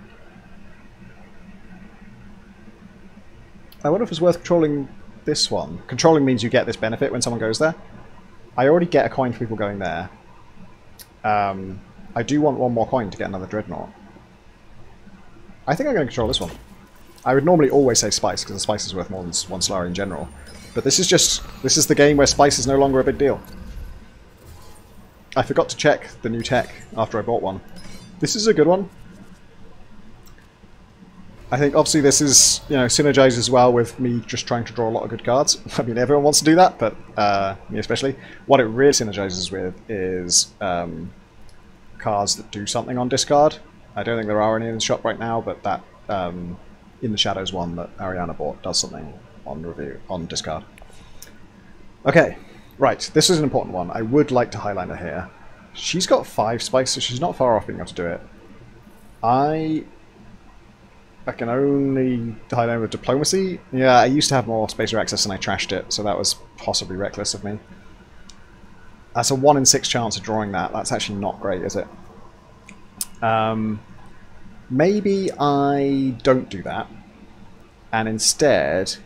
I wonder if it's worth controlling this one. Controlling means you get this benefit when someone goes there. I already get a coin for people going there. I do want 1 more coin to get another Dreadnought. I think I'm going to control this one. I would normally always say Spice, because the Spice is worth more than 1 Solari in general. But this is the game where Spice is no longer a big deal. I forgot to check the new tech after I bought one. This is a good one. I think obviously this is, synergizes well with me just trying to draw a lot of good cards. I mean, everyone wants to do that, but me especially. What it really synergizes with is cards that do something on discard. I don't think there are any in the shop right now, but that In the Shadows one that Ariana bought does something on discard. Okay, right, this is an important one. I would like to highlight her here. She's got 5 spice, so she's not far off being able to do it. I can only highlight with diplomacy. Yeah, I used to have more spacer access and I trashed it, so that was possibly reckless of me. That's a 1 in 6 chance of drawing that. That's actually not great, is it? Maybe I don't do that, and instead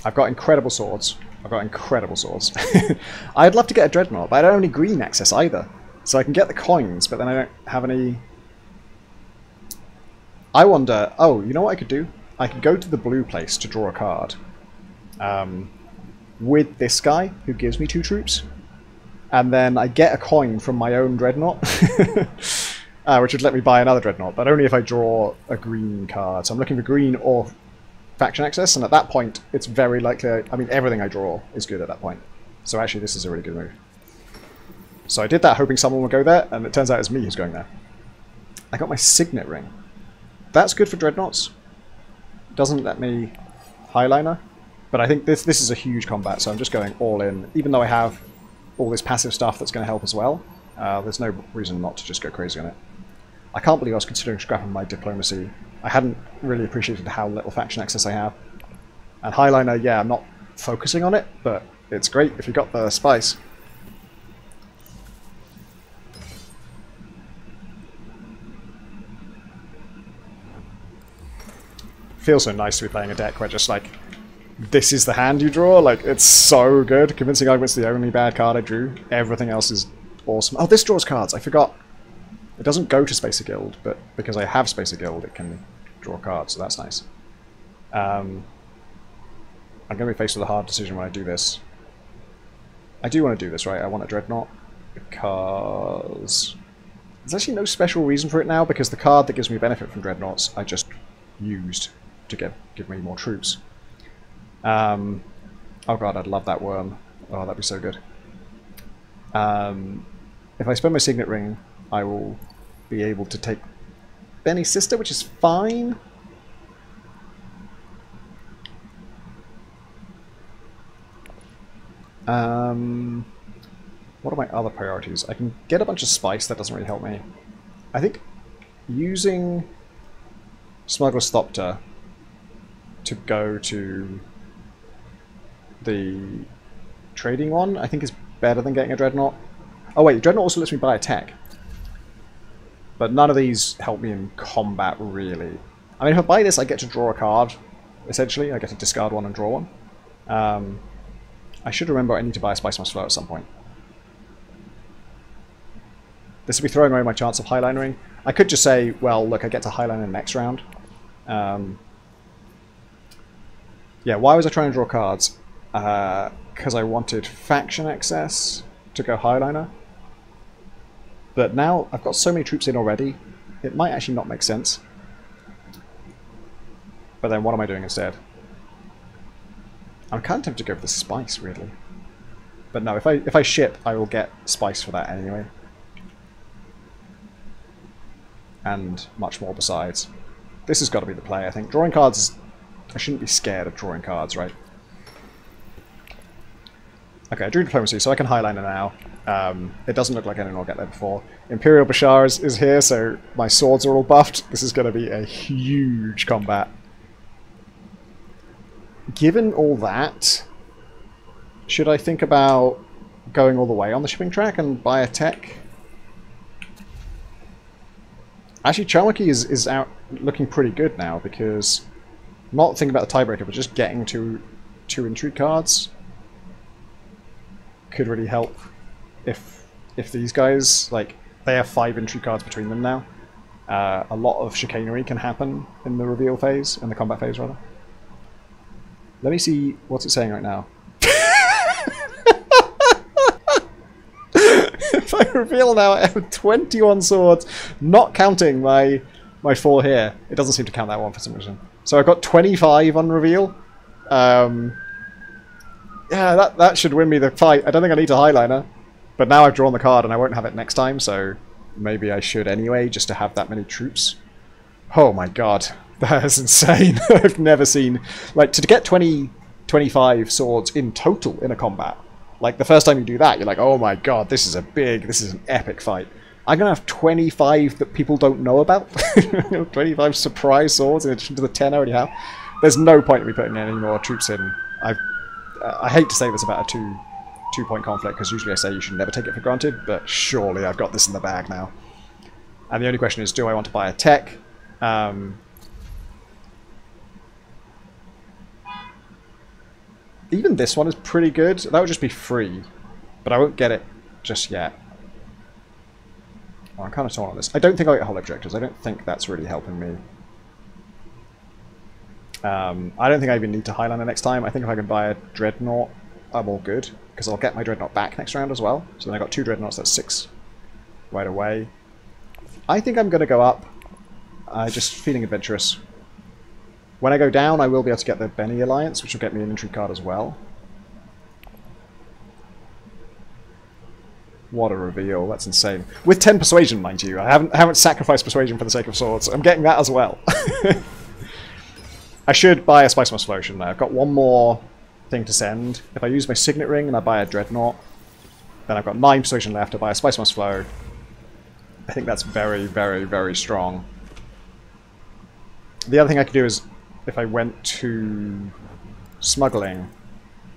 I've got incredible swords. I've got incredible swords. I'd love to get a dreadnought, but I don't have any green access either. So I can get the coins, but then I don't have any... I wonder... Oh, you know what I could do? I could go to the blue place to draw a card. With this guy, who gives me 2 troops. And then I get a coin from my own dreadnought. Which would let me buy another dreadnought, but only if I draw a green card. So I'm looking for green or faction access, and at that point, it's very likely... I mean, everything I draw is good at that point. So actually, this is a really good move. So I did that hoping someone would go there, and it turns out it's me who's going there. I got my signet ring. That's good for dreadnoughts. Doesn't let me highliner. But I think this is a huge combat, so I'm just going all in. Even though I have all this passive stuff that's going to help as well, there's no reason not to just go crazy on it. I can't believe I was considering scrapping my diplomacy. I hadn't really appreciated how little faction access I have. And highliner, yeah, I'm not focusing on it, but it's great if you got the spice. Feels so nice to be playing a deck where just like, this is the hand you draw. Like, it's so good. Convincing Argument's the only bad card I drew. Everything else is awesome. Oh, this draws cards. I forgot. It doesn't go to Spacer Guild, but because I have Spacer Guild, it can draw cards, so that's nice. I'm going to be faced with a hard decision when I do this. I do want to do this, right? I want a Dreadnought, because... There's actually no special reason for it now, because the card that gives me benefit from Dreadnoughts, I just used to give me more troops. Oh god, I'd love that worm. Oh, that'd be so good. If I spend my signet ring, I will be able to take Benny's sister, which is fine. What are my other priorities? I can get a bunch of spice, that doesn't really help me. I think using Smuggler's Thopter to go to the trading one, I think is better than getting a Dreadnought. Oh wait, Dreadnought also lets me buy a tech. But none of these help me in combat, really. I mean, if I buy this, I get to draw a card, essentially. I get to discard one and draw one. I should remember I need to buy a Spice Must Flow at some point. This would be throwing away my chance of highlinering. I could just say, well, look, I get to highliner next round. Yeah, why was I trying to draw cards? Because I wanted faction access to go highliner. But now I've got so many troops in already, it might actually not make sense. But then what am I doing instead? I'm kind of tempted to go for the spice, really. But no, if I ship, I will get spice for that anyway. And much more besides. This has got to be the play, I think. Drawing cards, I shouldn't be scared of drawing cards, right? Okay, I drew diplomacy, so I can highliner now. It doesn't look like anyone will get there before. Imperial Bashar is here, so my swords are all buffed. This is going to be a huge combat. Given all that, should I think about going all the way on the shipping track and buy a tech? Actually, Chalmaki is out looking pretty good now, because not thinking about the tiebreaker, but just getting to 2 intrigue cards could really help. If these guys, like, they have 5 intrigue cards between them now, a lot of chicanery can happen in the reveal phase, in the combat phase rather. Let me see what's it saying right now. If I reveal now, I have 21 swords, not counting my 4 here. It doesn't seem to count that one for some reason. So I've got 25 on reveal. Yeah, that should win me the fight. I don't think I need to highliner. But now I've drawn the card and I won't have it next time, so maybe I should anyway, just to have that many troops. Oh my god, that is insane. I've never seen... Like, to get 25 swords in total in a combat, like, the first time you do that, you're like, oh my god, this is an epic fight. I'm going to have 25 that people don't know about. 25 surprise swords in addition to the 10 I already have. There's no point in me putting any more troops in. I hate to say this about a two-point conflict, because usually I say you should never take it for granted, but surely I've got this in the bag now. And the only question is, do I want to buy a tech? Even this one is pretty good. That would just be free, but I won't get it just yet. Oh, I'm kind of torn on this. I don't think I'll get hull objectives. I don't think that's really helping me. I don't think I even need to Highlander next time. I think if I can buy a Dreadnought, I'm all good, because I'll get my Dreadnought back next round as well. So then I got 2 Dreadnoughts, that's 6 right away. I think I'm going to go up. Just feeling adventurous. When I go down, I will be able to get the Benny Alliance, which will get me an intrigue card as well. What a reveal, that's insane. With 10 persuasion, mind you. I haven't sacrificed persuasion for the sake of swords. I'm getting that as well. I should buy a Spice Moss Flow, shouldn't I? I've got one more thing to send. If I use my Signet Ring and I buy a Dreadnought, then I've got 9 persuasion left to buy a Spice Moss Flow. I think that's very, very, very strong. The other thing I could do is, if I went to smuggling,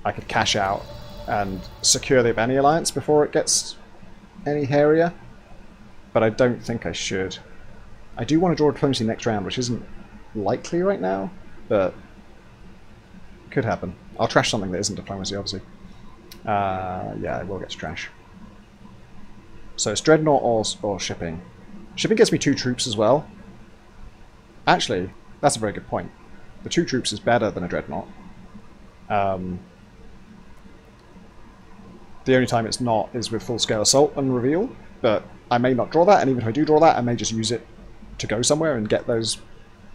I could cash out and secure the Benny Alliance before it gets any hairier. But I don't think I should. I do want to draw diplomacy next round, which isn't likely right now, but could happen. I'll trash something that isn't diplomacy, obviously. Yeah, I will get to trash. So it's Dreadnought or shipping. Shipping gets me 2 troops as well. Actually, that's a very good point. The 2 troops is better than a Dreadnought. The only time it's not is with full-scale assault and reveal, but I may not draw that, and even if I do draw that, I may just use it to go somewhere and get those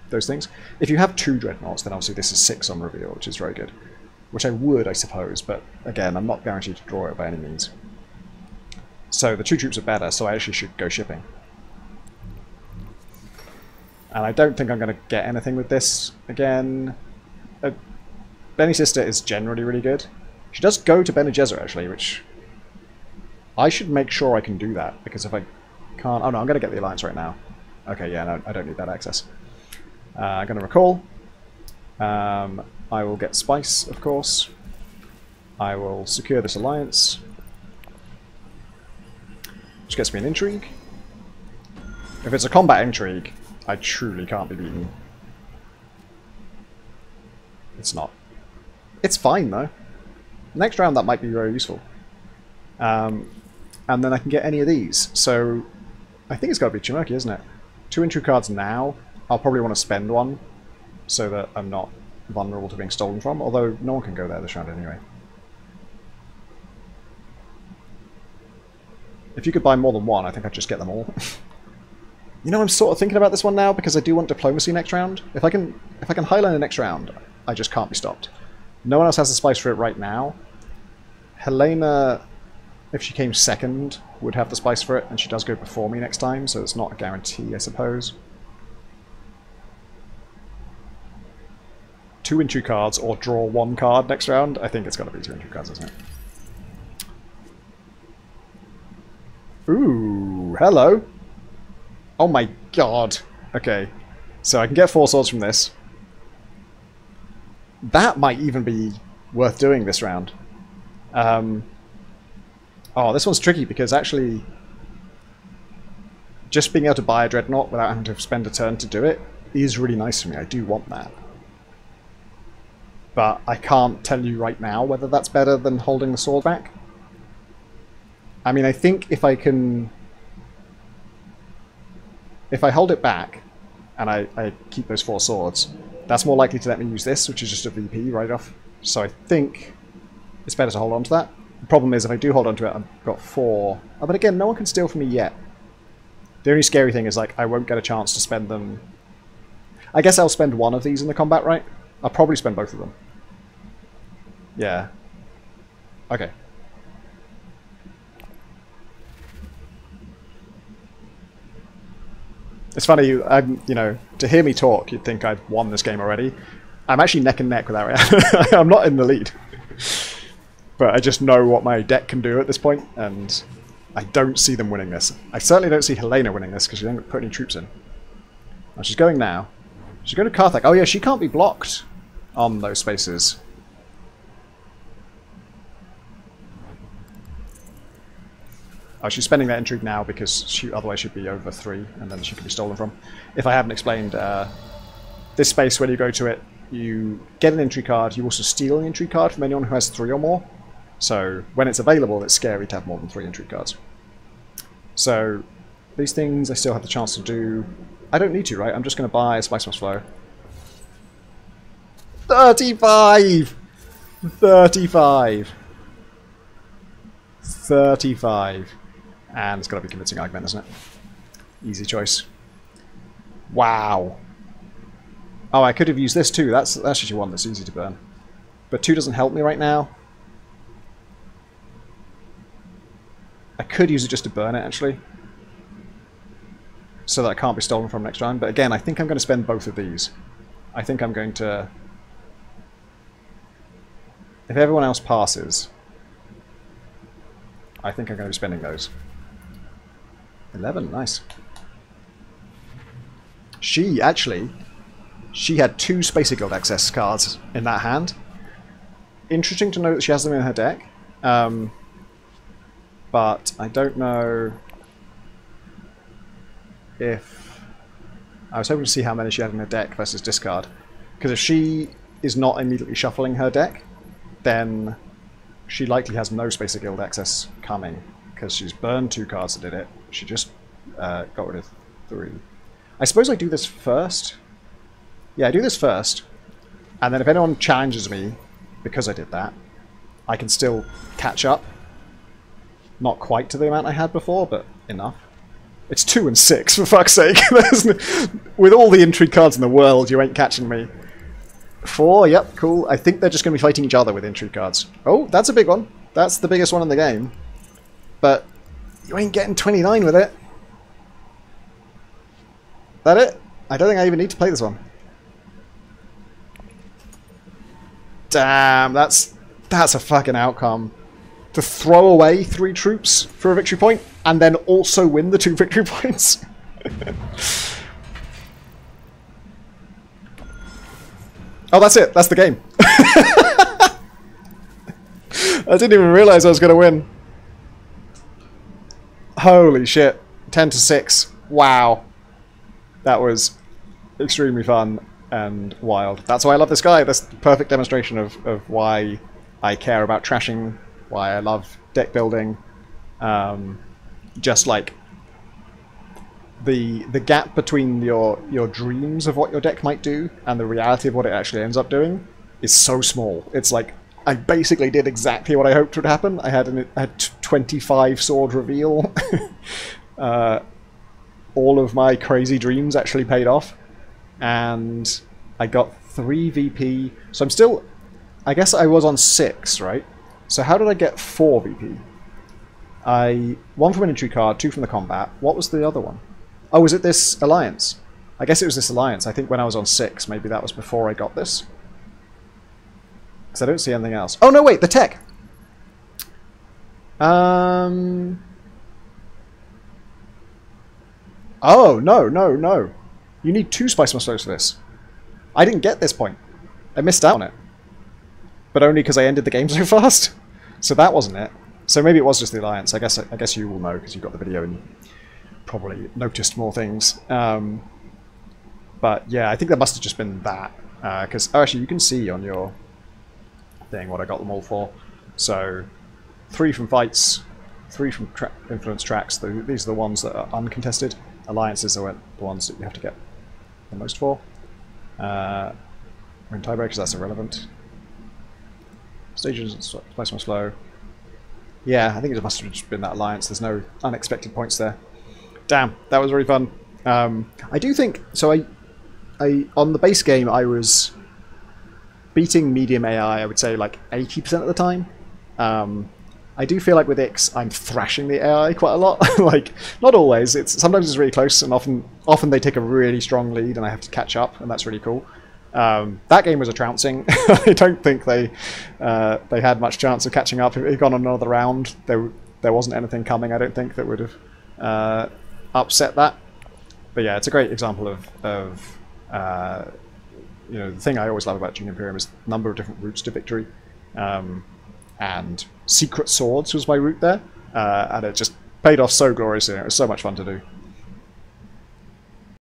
things. If you have 2 Dreadnoughts, then obviously this is 6 on reveal, which is very good. Which I would, I suppose, but again, I'm not guaranteed to draw it by any means. So the 2 troops are better, so I actually should go shipping. And I don't think I'm going to get anything with this again. Bene Sister is generally really good. She does go to Bene Gesserit, actually, which I should make sure I can do that, because if I can't... Oh no, I'm going to get the Alliance right now. Okay, yeah, no, I don't need that access. I'm going to recall. I will get Spice, of course. I will secure this Alliance. Which gets me an intrigue. If it's a combat intrigue, I truly can't be beaten. It's not. It's fine, though. Next round, that might be very useful. And then I can get any of these. So, I think it's got to be Chimurki, isn't it? 2 intrigue cards now. I'll probably want to spend one, so that I'm not vulnerable to being stolen from, although no one can go there this round anyway. If you could buy more than one, I think I'd just get them all. You know, I'm sort of thinking about this one now, because I do want diplomacy next round. If I can Highlander next round, I just can't be stopped. No one else has the spice for it right now. Helena, if she came second, would have the spice for it, and she does go before me next time, so it's not a guarantee, I suppose. 2 intrigue cards, or draw 1 card next round. I think it's got to be 2 intrigue cards, isn't it? Ooh, hello. Oh my god. Okay, so I can get 4 swords from this. That might even be worth doing this round. Oh, this one's tricky because actually just being able to buy a Dreadnought without having to spend a turn to do it is really nice for me. I do want that. But I can't tell you right now whether that's better than holding the sword back. I mean, I think if I can... If I hold it back, and I keep those 4 swords, that's more likely to let me use this, which is just a VP right off. So I think it's better to hold on to that. The problem is, if I do hold on to it, I've got 4... Oh, but again, no one can steal from me yet. The only scary thing is, like, I won't get a chance to spend them... I guess I'll spend one of these in the combat, right? I'll probably spend both of them. Yeah. Okay. It's funny, you know, to hear me talk, you'd think I'd won this game already. I'm actually neck and neck with Ariane. I'm not in the lead. But I just know what my deck can do at this point, and I don't see them winning this. I certainly don't see Helena winning this, because she didn't put any troops in. Oh, she's going now. She's going to Karthak. Oh yeah, she can't be blocked on those spaces. Oh, she's spending that intrigue now because she otherwise she'd be over 3, and then she could be stolen from. If I haven't explained, this space, when you go to it, you get an entry card, you also steal an entry card from anyone who has 3 or more. So when it's available, it's scary to have more than 3 entry cards. So these things I still have the chance to do. I don't need to, right? I'm just going to buy a Spice Must Flow. 35! 35! 35. And it's got to be convincing argument, isn't it? Easy choice. Wow. Oh, I could have used this too. That's actually one that's easy to burn. But 2 doesn't help me right now. I could use it just to burn it, actually. So that it can't be stolen from next round. But again, I think I'm going to spend both of these. I think I'm going to... If everyone else passes, I think I'm going to be spending those. 11, nice. She had 2 Spacer Guild access cards in that hand. Interesting to know that she has them in her deck. But I don't know if... I was hoping to see how many she had in her deck versus discard. Because if she is not immediately shuffling her deck, then she likely has no Spacer Guild access coming. Because she's burned 2 cards that did it. She just got rid of 3. I suppose I do this first. Yeah, I do this first. And then if anyone challenges me because I did that, I can still catch up. Not quite to the amount I had before, but enough. It's 2 and 6, for fuck's sake. With all the intrigue cards in the world, you ain't catching me. 4, yep, cool. I think they're just going to be fighting each other with intrigue cards. Oh, that's a big one. That's the biggest one in the game. But you ain't getting 29 with it. That it? I don't think I even need to play this one. Damn, that's a fucking outcome. To throw away 3 troops for a victory point, and then also win the 2 victory points. Oh, that's it. That's the game. I didn't even realize I was going to win. Holy shit. 10-6. Wow. That was extremely fun and wild. That's why I love this guy. That's the perfect demonstration of why I care about trashing, why I love deck building. Just like the gap between your dreams of what your deck might do and the reality of what it actually ends up doing is so small. It's like I basically did exactly what I hoped would happen. I had 25 sword reveal. All of my crazy dreams actually paid off, and I got 3 VP. So I'm still, I guess I was on 6, right? So how did I get 4 VP? 1 from an entry card, 2 from the combat. What was the other one? Oh, was it this alliance? I guess it was this alliance. I think when I was on 6, maybe that was before I got this. Because I don't see anything else. Oh no, wait, the tech. Oh, no. You need 2 Spice Must Flows for this. I didn't get this point. I missed out on it. But only because I ended the game so fast. So that wasn't it. So maybe it was just the Alliance. I guess you will know because you got the video and probably noticed more things. But yeah, I think that must have just been that. Because, oh, actually, you can see on your thing what I got them all for. So 3 from fights, 3 from influence tracks. These are the ones that are uncontested. Alliances are the ones that you have to get the most for. We're in tiebreakers, that's irrelevant. Stages, Spice Must Flow. Yeah, I think it must have just been that alliance. There's no unexpected points there. Damn, that was really fun. I do think so. I on the base game I was beating medium AI. I would say like 80% of the time. I do feel like with Ix, I'm thrashing the AI quite a lot. Like, not always. Sometimes it's really close, and often they take a really strong lead, and I have to catch up, and that's really cool. That game was a trouncing. I don't think they had much chance of catching up. If it had gone on another round, there wasn't anything coming, I don't think, that would have upset that. But yeah, it's a great example of you know, the thing I always love about Dune Imperium is the number of different routes to victory. And Secret Swords was my route there, and it just paid off so gloriously. It was so much fun to do.